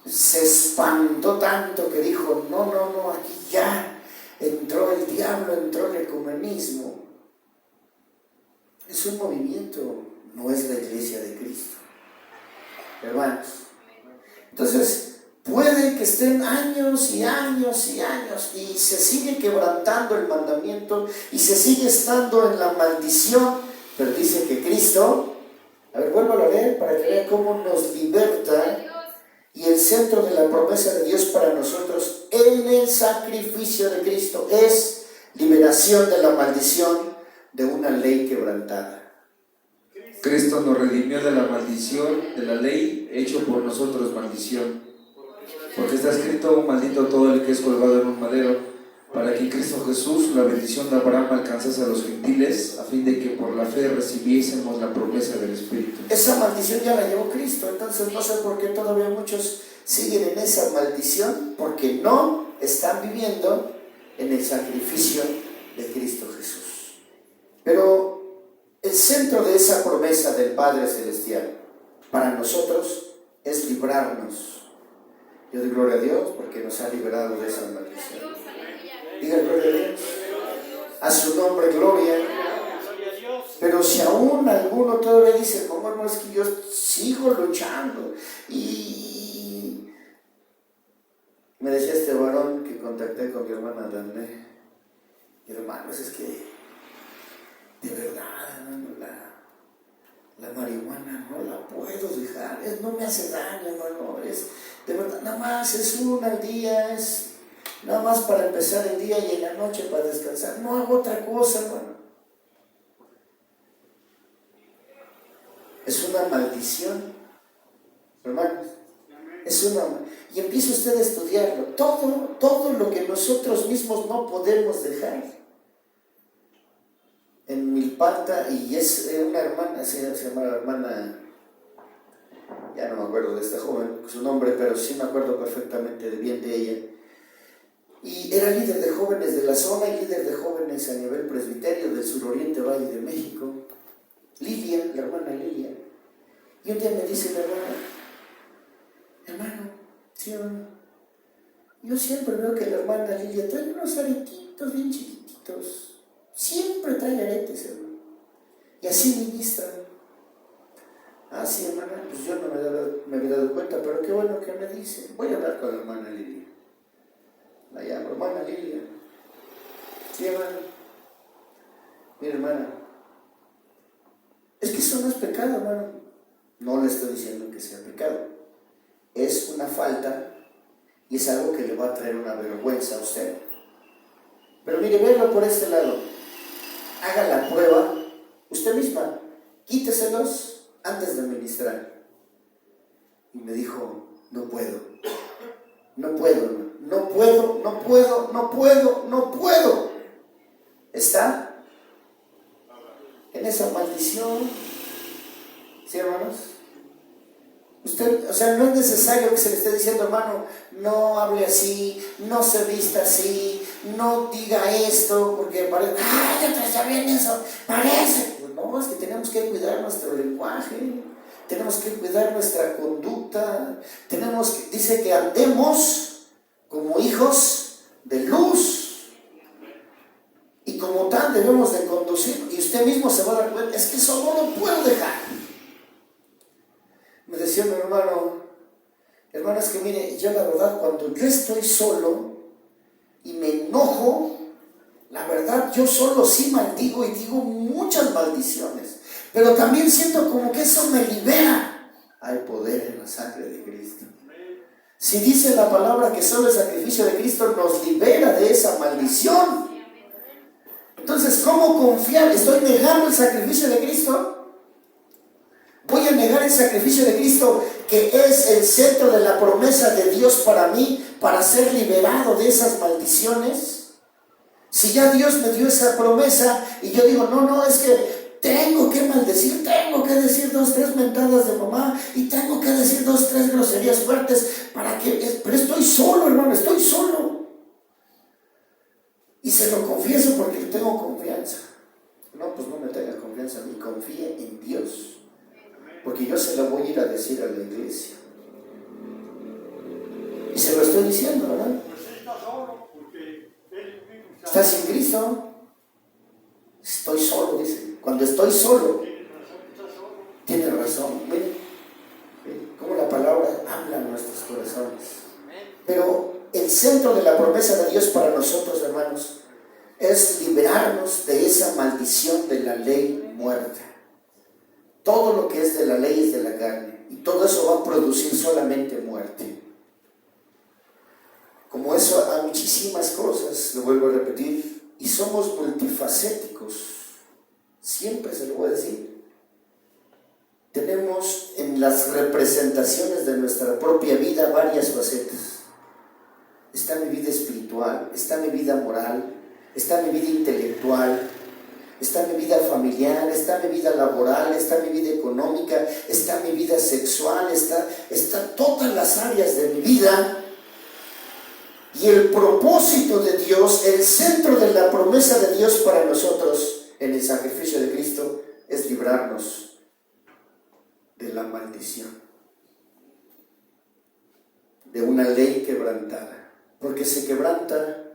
Se espantó tanto que dijo, no, aquí ya entró el diablo, entró el ecumenismo. Es un movimiento, no es la Iglesia de Cristo, hermanos. Entonces, puede que estén años y años y años y se sigue quebrantando el mandamiento y se sigue estando en la maldición, pero dice que Cristo, a ver, vuélvalo a leer para que vean cómo nos liberta. Y el centro de la promesa de Dios para nosotros en el sacrificio de Cristo es liberación de la maldición de una ley quebrantada. Cristo nos redimió de la maldición de la ley, hecho por nosotros maldición. Porque está escrito, maldito todo el que es colgado en un madero, para que en Cristo Jesús la bendición de Abraham alcanzase a los gentiles, a fin de que por la fe recibiésemos la promesa del Espíritu. Esa maldición ya la llevó Cristo, entonces no sé por qué todavía muchos siguen en esa maldición, porque no están viviendo en el sacrificio de Cristo Jesús. Pero el centro de esa promesa del Padre Celestial para nosotros es librarnos. Yo doy gloria a Dios porque nos ha liberado de esa maldición. Diga gloria a Dios. A su nombre gloria. Pero si aún alguno todavía dice, ¿cómo no? Es que yo sigo luchando. Y me decía este varón que contacté con mi hermana Dané, hermanos, es que de verdad, hermano, la marihuana no la puedo dejar, no me hace daño, hermano, de verdad, nada más es una al día, es nada más para empezar el día y en la noche para descansar, no hago otra cosa, hermano. Es una maldición, hermanos, y empieza usted a estudiarlo, todo lo que nosotros mismos no podemos dejar. En Milpalta, y es una hermana, se llama la hermana, ya no me acuerdo de esta joven, su nombre, pero sí me acuerdo perfectamente bien de ella. Y era líder de jóvenes de la zona y líder de jóvenes a nivel presbiterio del suroriente Valle de México. Lilia, la hermana Lilia. Y un día me dice la hermano, sí, hermano, yo siempre veo que la hermana Lilia trae unos aretitos bien chiquititos. Siempre trae aretes, hermano. Y así ministra. Ah, sí, hermana, pues yo no me había dado cuenta, pero qué bueno que me dice. Voy a hablar con la hermana Lilia. La llamo, hermana Lilia. Sí, hermana. Mira, hermana, es que eso no es pecado, hermano. No le estoy diciendo que sea pecado. Es una falta y es algo que le va a traer una vergüenza a usted. Pero mire, véalo por este lado. Haga la prueba usted misma, quíteselos antes de ministrar. Y me dijo, no puedo, está en esa maldición. ¿Sí, hermanos? Usted, o sea, no es necesario que se le esté diciendo, hermano, no hable así, no se vista así, no diga esto, porque parece, ya bien eso, parece. Pues no, es que tenemos que cuidar nuestro lenguaje, tenemos que cuidar nuestra conducta, dice que andemos como hijos de luz, y como tal debemos de conducir, y usted mismo se va a dar cuenta, es que eso no lo puedo dejar. Me decía mi hermano, es que mire, yo la verdad cuando yo estoy solo y me enojo, la verdad yo solo sí maldigo y digo muchas maldiciones, pero también siento como que eso me libera. Hay poder en la sangre de Cristo. Si dice la palabra que solo el sacrificio de Cristo nos libera de esa maldición. Entonces, ¿cómo confiar? ¿Estoy negando el sacrificio de Cristo? ¿Voy a negar el sacrificio de Cristo, que es el centro de la promesa de Dios para mí, para ser liberado de esas maldiciones? Si ya Dios me dio esa promesa y yo digo, no, es que tengo que maldecir, tengo que decir 2, 3 mentadas de mamá y tengo que decir 2, 3 groserías fuertes para que... Pero estoy solo, hermano, estoy solo. Y se lo confieso porque tengo confianza. No, pues no me tenga confianza a mí, confíe en Dios. Porque yo se lo voy a ir a decir a la iglesia. Y se lo estoy diciendo, ¿verdad? Pues está solo, porque él mismo ¿Está sin Cristo? Estoy solo, dice. Cuando estoy solo, tiene razón. Miren, cómo la palabra habla en nuestros corazones. Pero el centro de la promesa de Dios para nosotros, hermanos, es liberarnos de esa maldición de la ley muerta. Todo lo que es de la ley es de la carne, y todo eso va a producir solamente muerte. Como eso hay muchísimas cosas, lo vuelvo a repetir, y somos multifacéticos, siempre se lo voy a decir. Tenemos en las representaciones de nuestra propia vida varias facetas. Está mi vida espiritual, está mi vida moral, está mi vida intelectual, está mi vida familiar, está mi vida laboral, está mi vida económica, está mi vida sexual, está todas las áreas de mi vida. Y el propósito de Dios, el centro de la promesa de Dios para nosotros en el sacrificio de Cristo es librarnos de la maldición, de una ley quebrantada, porque se quebranta,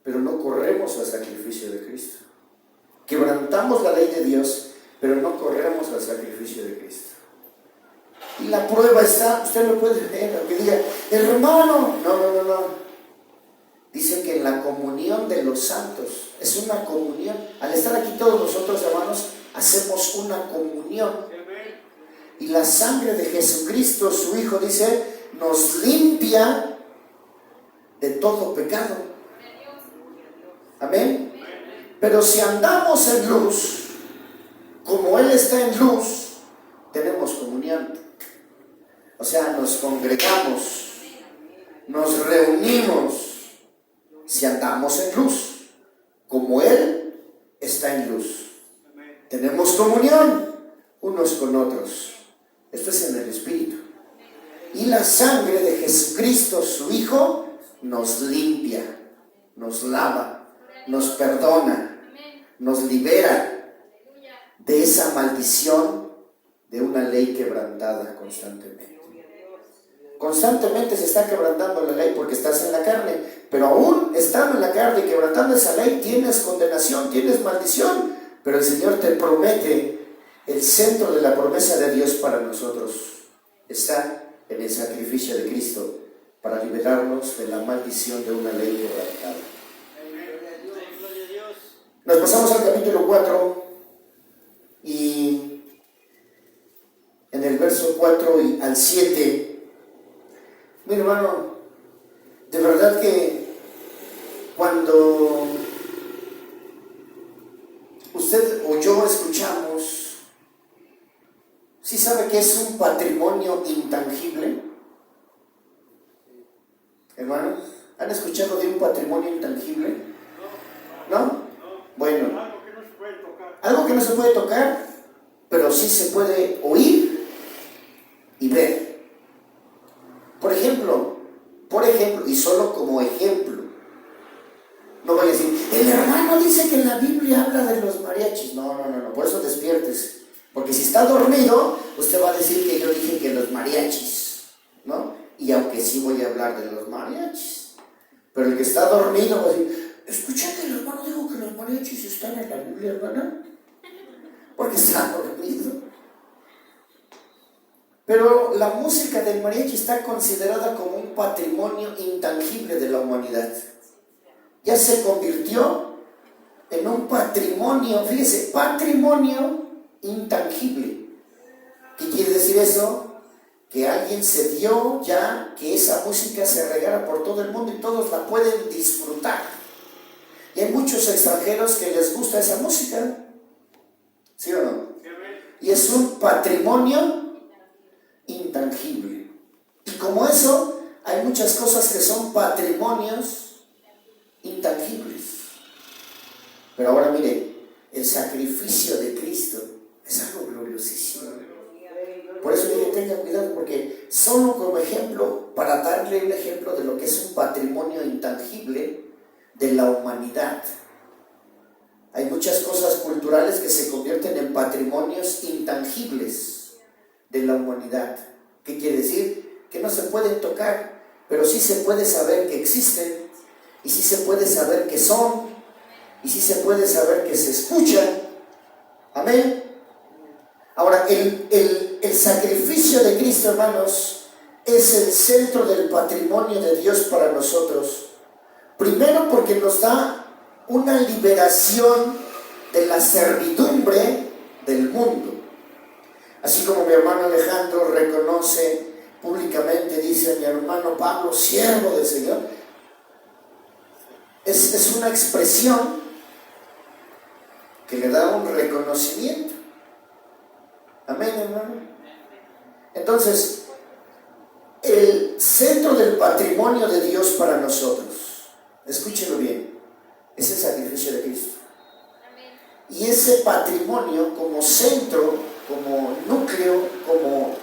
pero no corremos al sacrificio de Cristo. Quebrantamos la ley de Dios, pero no corremos al sacrificio de Cristo. Y la prueba está, usted lo puede ver, aunque diga, hermano, no. Dice que en la comunión de los santos, es una comunión. Al estar aquí todos nosotros, hermanos, hacemos una comunión. Y la sangre de Jesucristo, su Hijo, dice, nos limpia de todo pecado. Amén. Pero si andamos en luz, como Él está en luz, tenemos comunión. O sea, nos congregamos, nos reunimos, si andamos en luz, como Él está en luz. Tenemos comunión unos con otros. Esto es en el Espíritu. Y la sangre de Jesucristo, su Hijo, nos limpia, nos lava, nos perdona, nos libera de esa maldición de una ley quebrantada constantemente. Constantemente se está quebrantando la ley porque estás en la carne, pero aún estando en la carne y quebrantando esa ley, tienes condenación, tienes maldición. Pero el Señor te promete, el centro de la promesa de Dios para nosotros está en el sacrificio de Cristo para liberarnos de la maldición de una ley quebrantada. Nos pasamos al capítulo 4 y en el verso 4 y al 7, mi hermano, de verdad que cuando usted o yo escuchamos, ¿sí sabe que es un patrimonio intangible? Hermanos, ¿han escuchado de un patrimonio intangible? ¿No? Bueno, algo que no se puede tocar, pero sí se puede oír y ver. Por ejemplo, y solo como ejemplo, no voy a decir, el hermano dice que en la Biblia habla de los mariachis. No, por eso despiertes. Porque si está dormido, usted va a decir que yo dije que los mariachis, ¿no? Y aunque sí voy a hablar de los mariachis, pero el que está dormido va a decir, escucha que el hermano dijo que los mariachis están en la Biblia, hermana, porque está dormido. Pero la música del mariachi está considerada como un patrimonio intangible de la humanidad. Ya se convirtió en un patrimonio, fíjese, patrimonio intangible. ¿Qué quiere decir eso? que alguien se dio ya que esa música se regara por todo el mundo y todos la pueden disfrutar. Y hay muchos extranjeros que les gusta esa música, ¿sí o no? Y es un patrimonio intangible. Y como eso, hay muchas cosas que son patrimonios intangibles. Pero ahora mire, el sacrificio de Cristo es algo gloriosísimo. Por eso mire, tenga cuidado, porque solo como ejemplo, para darle un ejemplo de lo que es un patrimonio intangible de la humanidad. Hay muchas cosas culturales que se convierten en patrimonios intangibles de la humanidad. ¿Qué quiere decir? Que no se pueden tocar, pero sí se puede saber que existen, y sí se puede saber que son, y sí se puede saber que se escuchan. Amén. Ahora, el sacrificio de Cristo, hermanos, es el centro del patrimonio de Dios para nosotros. Primero porque nos da una liberación de la servidumbre del mundo. Así como mi hermano Alejandro reconoce públicamente, dice mi hermano Pablo, siervo del Señor, es una expresión que le da un reconocimiento. Amén, hermano. Entonces, el centro del patrimonio de Dios para nosotros, escúchelo bien, es el sacrificio de Cristo. Y ese patrimonio como centro, como núcleo, como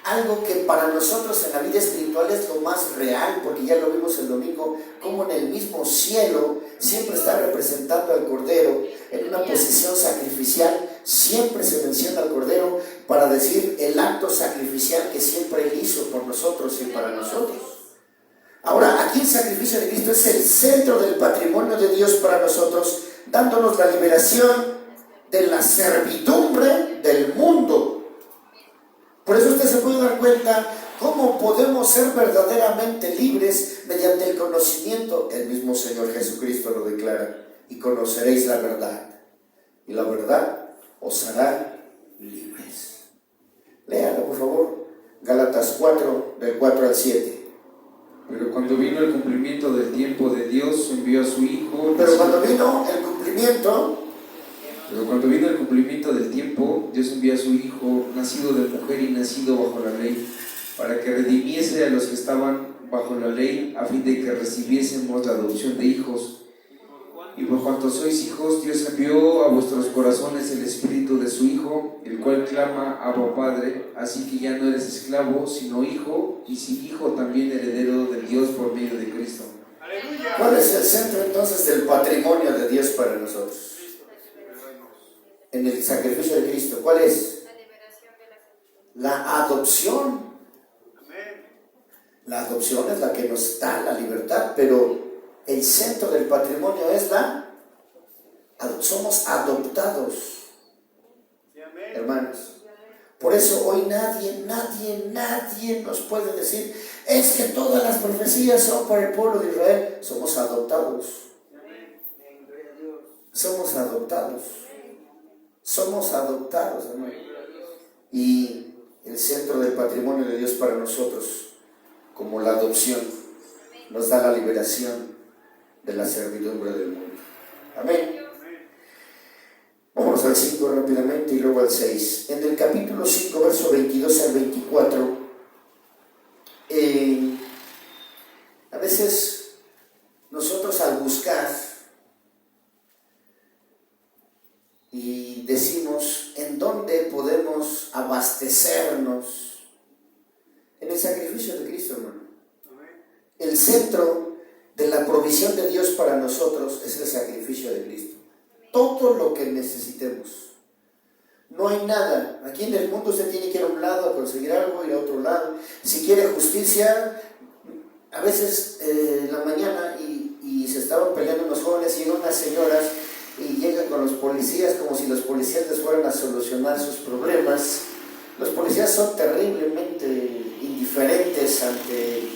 algo que para nosotros en la vida espiritual es lo más real, porque ya lo vimos el domingo, como en el mismo cielo siempre está representando al Cordero en una posición sacrificial. Siempre se menciona al Cordero para decir el acto sacrificial que siempre Él hizo por nosotros y para nosotros. Ahora, aquí el sacrificio de Cristo es el centro del patrimonio de Dios para nosotros, dándonos la liberación de la servidumbre del mundo. Por eso usted se puede dar cuenta cómo podemos ser verdaderamente libres mediante el conocimiento. El mismo Señor Jesucristo lo declara: y conoceréis la verdad, y la verdad os hará libres. Léalo, por favor, Gálatas 4, del 4 al 7. Pero cuando vino el cumplimiento del tiempo de Dios, envió a su Hijo. Pero cuando vino el cumplimiento del tiempo, Dios envió a su Hijo, nacido de mujer y nacido bajo la ley, para que redimiese a los que estaban bajo la ley, a fin de que recibiésemos la adopción de hijos. Y por cuanto sois hijos, Dios envió a vuestros corazones el Espíritu de su Hijo, el cual clama: Abba, Padre. Así que ya no eres esclavo, sino hijo, y si hijo, también heredero de Dios por medio de Cristo. ¿cuál es el centro entonces del patrimonio de Dios para nosotros? En el sacrificio de Cristo, ¿cuál es? La adopción. La adopción es la que nos da la libertad, pero el centro del patrimonio es somos adoptados, hermanos. Por eso hoy nadie nos puede decir: es que todas las profecías son para el pueblo de Israel. Somos adoptados. Somos adoptados. Somos adoptados, hermano. Y el centro del patrimonio de Dios para nosotros, como la adopción, nos da la liberación de la servidumbre del mundo. Amén. Vamos al 5 rápidamente y luego al 6. En el capítulo 5, verso 22 al 24, a veces nosotros al buscar y decimos en dónde podemos abastecernos, en el sacrificio de Cristo, hermano. El centro de la provisión de Dios para nosotros es el sacrificio de Cristo. Todo lo que necesitemos. No hay nada. Aquí en el mundo usted tiene que ir a un lado a conseguir algo, ir a otro lado. Si quiere justicia, a veces en la mañana y se estaban peleando unos jóvenes y llegan unas señoras y llegan con los policías como si los policías les fueran a solucionar sus problemas. Los policías son terriblemente indiferentes ante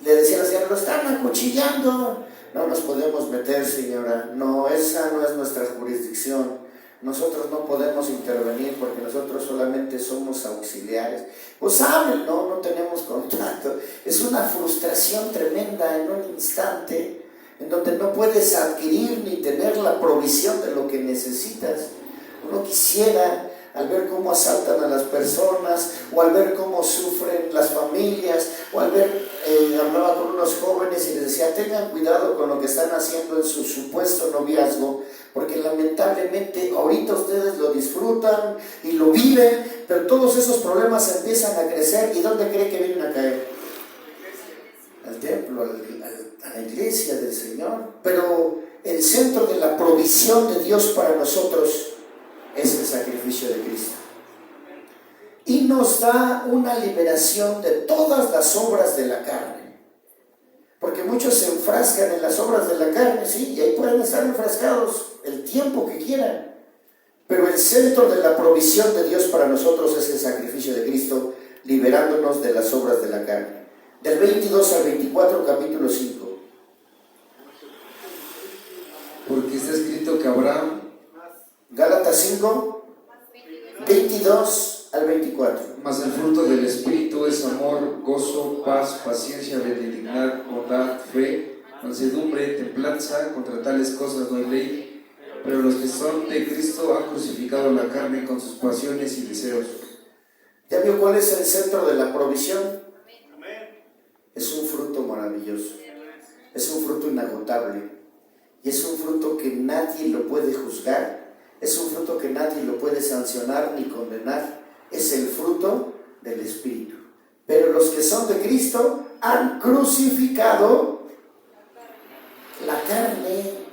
le decían a la señora: lo están acuchillando. No nos podemos meter, señora. No, esa no es nuestra jurisdicción. nosotros no podemos intervenir porque nosotros solamente somos auxiliares. Pues hablen, no tenemos contacto. Es una frustración tremenda en un instante en donde no puedes adquirir ni tener la provisión de lo que necesitas. Uno quisiera, al ver cómo asaltan a las personas, o al ver cómo sufren las familias, o al ver, hablaba con unos jóvenes y les decía, tengan cuidado con lo que están haciendo en su supuesto noviazgo, porque lamentablemente ahorita ustedes lo disfrutan y lo viven, pero todos esos problemas empiezan a crecer. ¿Y dónde cree que vienen a caer? Al templo, a la iglesia del Señor. Pero el centro de la provisión de Dios para nosotros es el sacrificio de Cristo. Y nos da una liberación de todas las obras de la carne. Porque muchos se enfrascan en las obras de la carne, sí, y ahí pueden estar enfrascados el tiempo que quieran. Pero el centro de la provisión de Dios para nosotros es el sacrificio de Cristo, liberándonos de las obras de la carne. Del 22 al 24, capítulo 5. Porque está escrito que Abraham, Gálatas 5, 22 al 24. mas el fruto del Espíritu es amor, gozo, paz, paciencia, benignidad, bondad, fe, mansedumbre, templanza. Contra tales cosas no hay ley. Pero los que son de Cristo han crucificado la carne con sus pasiones y deseos. ¿Ya vio cuál es el centro de la provisión? Amén. Es un fruto maravilloso. Es un fruto inagotable. Y es un fruto que nadie lo puede juzgar. Es un fruto que nadie lo puede sancionar ni condenar. Es el fruto del Espíritu. Pero los que son de Cristo han crucificado la carne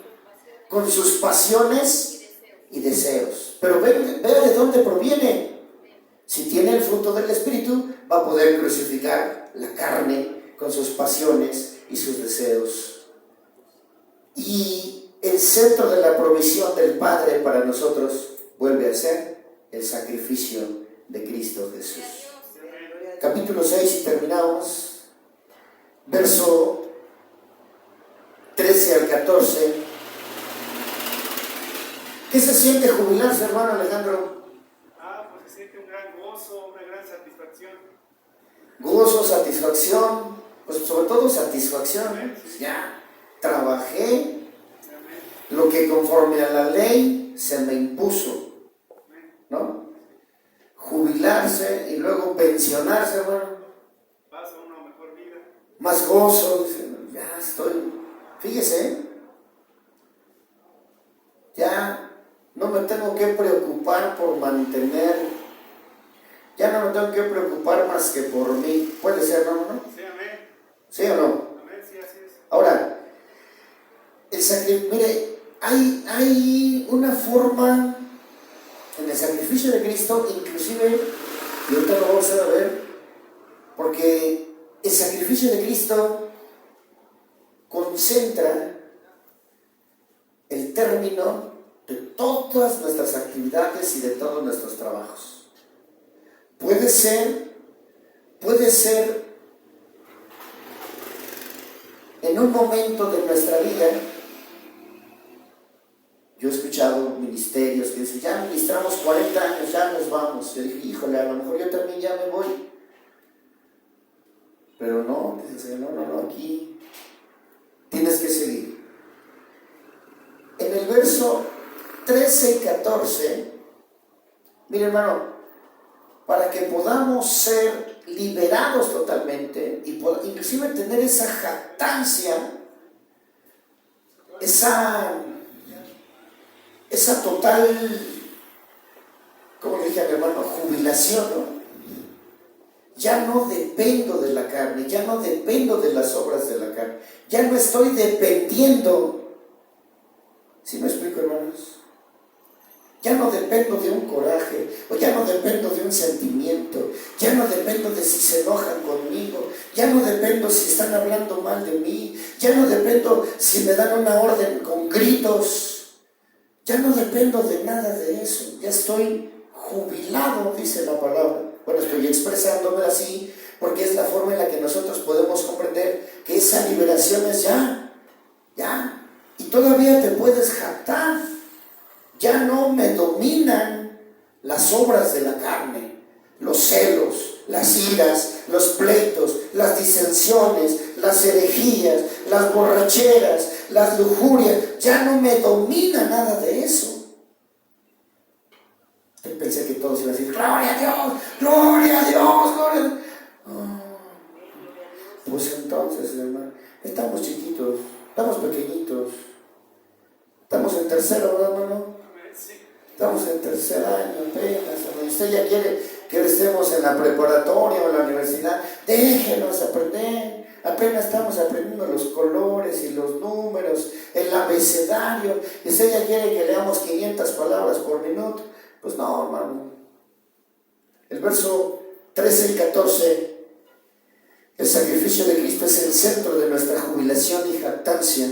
con sus pasiones y deseos. Pero vea de dónde proviene. Si tiene el fruto del Espíritu, va a poder crucificar la carne con sus pasiones y sus deseos. Y el centro de la provisión del Padre para nosotros vuelve a ser el sacrificio de Cristo Jesús. Capítulo 6 y terminamos. Verso 13 al 14. ¿Qué se siente jubilarse, hermano Alejandro? Pues se siente un gran gozo, una gran satisfacción. Gozo, satisfacción, pues sobre todo satisfacción. Pues ya trabajé lo que conforme a la ley se me impuso, ¿no? Jubilarse y luego pensionarse, bueno, Pasa una mejor vida. más gozo, ya estoy, fíjese, ya no me tengo que preocupar por mantener, ya no me tengo que preocupar más que por mí. Puede ser, ¿no? Sí, amén. ¿Sí o no? Amén, sí, así es. Ahora, el sacrificio, mire, hay una forma en el sacrificio de Cristo, inclusive, y ahorita lo vamos a ver, porque el sacrificio de Cristo concentra el término de todas nuestras actividades y de todos nuestros trabajos. Puede ser en un momento de nuestra vida. Yo he escuchado ministerios que dicen, ya ministramos 40 años, ya nos vamos. Yo dije, híjole, a lo mejor yo también ya me voy. Pero no, dice, no, aquí tienes que seguir. En el verso 13 y 14, mire hermano, para que podamos ser liberados totalmente, y inclusive tener esa jactancia, esa total, como le dije a mi hermano, jubilación, ¿no? Ya no dependo de la carne, ya no dependo de las obras de la carne, ya no estoy dependiendo. ¿Sí me explico, hermanos? Ya no dependo de un coraje, o ya no dependo de un sentimiento, ya no dependo de si se enojan conmigo, ya no dependo si están hablando mal de mí, ya no dependo si me dan una orden con gritos, ya no dependo de nada de eso, ya estoy jubilado, dice la palabra. Bueno, estoy expresándome así porque es la forma en la que nosotros podemos comprender que esa liberación es ya, y todavía te puedes jactar. ya no me dominan las obras de la carne, los celos, las iras, los pleitos, las disensiones, las herejías, las borracheras, las lujurias. Ya no me domina nada de eso. Yo pensé que todos iban a decir, gloria a Dios, gloria a Dios, gloria a Dios. Pues entonces, hermano, estamos chiquitos, estamos pequeñitos, estamos en tercero, ¿verdad, hermano? Estamos en tercer año apenas. Usted ya quiere que estemos en la preparatoria o en la universidad. Déjenos aprender. Apenas estamos aprendiendo los colores y los números, el abecedario. Y usted ya quiere que leamos 500 palabras por minuto. Pues no, hermano. El verso 13 y 14. El sacrificio de Cristo es el centro de nuestra jubilación y jactancia,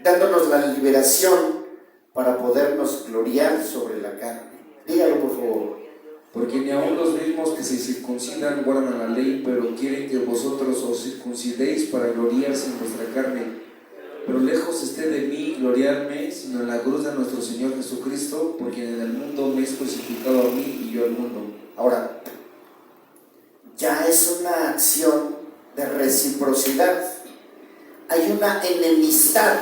dándonos la liberación para podernos gloriar sobre la carne. Dígalo, por favor. Porque ni aun los mismos que se circuncidan guardan la ley, pero quieren que vosotros os circuncidéis para gloriarse en vuestra carne. Pero lejos esté de mí gloriarme, sino en la cruz de nuestro Señor Jesucristo, porque en el mundo me es crucificado a mí y yo al mundo. Ahora, ya es una acción de reciprocidad. Hay una enemistad.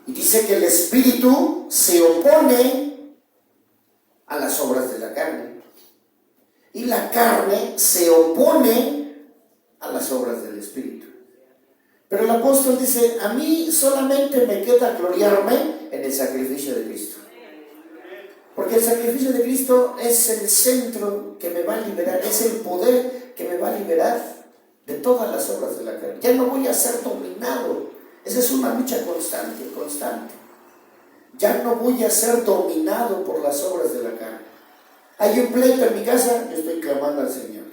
Y dice que el espíritu se opone a las obras de la carne. Y la carne se opone a las obras del espíritu. Pero el apóstol dice, a mí solamente me queda gloriarme en el sacrificio de Cristo. Porque el sacrificio de Cristo es el centro que me va a liberar, es el poder que me va a liberar de todas las obras de la carne. Ya no voy a ser dominado. Esa es una lucha constante. Ya no voy a ser dominado por las obras de la carne. Hay un pleito en mi casa, yo estoy clamando al Señor.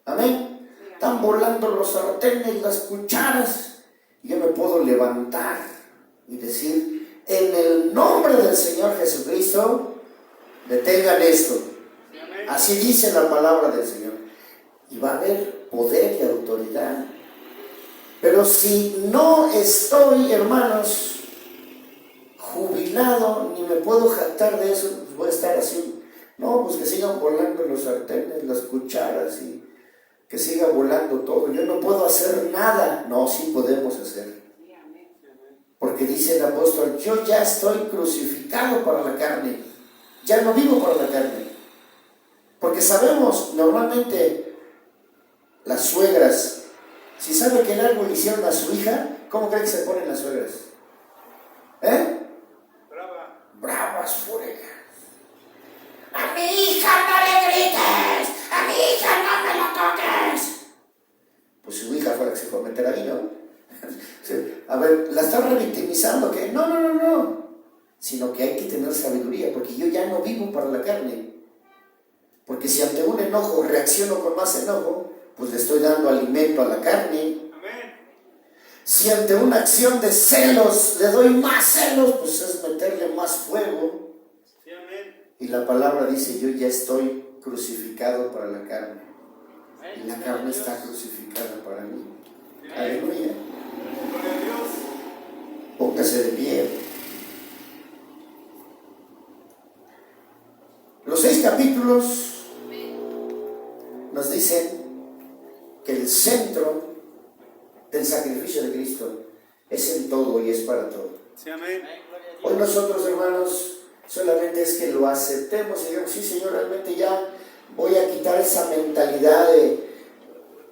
Amén. Están volando los sartenes, las cucharas, y yo me puedo levantar y decir, en el nombre del Señor Jesucristo, detengan esto. Así dice la palabra del Señor. Y va a haber poder y autoridad. Pero si no estoy, hermanos, jubilado, ni me puedo jactar de eso, pues voy a estar así. No, pues que sigan volando los sartenes, las cucharas, y que siga volando todo. Yo no puedo hacer nada. No, sí podemos hacer. Porque dice el apóstol, yo ya estoy crucificado para la carne. Ya no vivo para la carne. Porque sabemos, normalmente, las suegras, si sabe que en algo le hicieron a su hija, ¿cómo cree que se ponen las suegras? Bravas, furias. A mi hija no le grites, a mi hija no me lo toques. Pues su hija fue la que se fue a meter ahí, ¿no? A ver, la está revictimizando, que no. Sino que hay que tener sabiduría, porque yo ya no vivo para la carne. Porque si ante un enojo reacciono con más enojo, pues le estoy dando alimento a la carne. Si ante una acción de celos le doy más celos, pues es meterle más fuego. Y la palabra dice, yo ya estoy crucificado para la carne. Y la carne está crucificada para mí. Aleluya. Póngase de pie. Los 6 capítulos nos dicen que el centro del sacrificio de Cristo es en todo y es para todo. Hoy nosotros, hermanos, solamente es que lo aceptemos y digamos, sí, Señor, realmente ya voy a quitar esa mentalidad de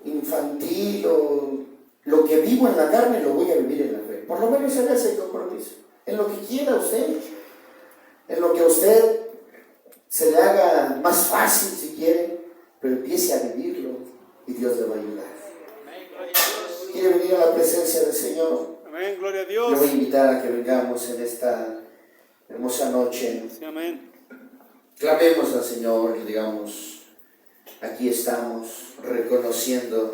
infantil o lo que vivo en la carne lo voy a vivir en la fe. Por lo menos haga ese compromiso. En lo que quiera usted, en lo que a usted se le haga más fácil si quiere, pero empiece a vivirlo y Dios le va a ayudar. ¿Quiere venir a la presencia del Señor? Amén, gloria a Dios. Le voy a invitar a que vengamos en esta hermosa noche. Sí, amén. Clamemos al Señor y digamos, aquí estamos reconociendo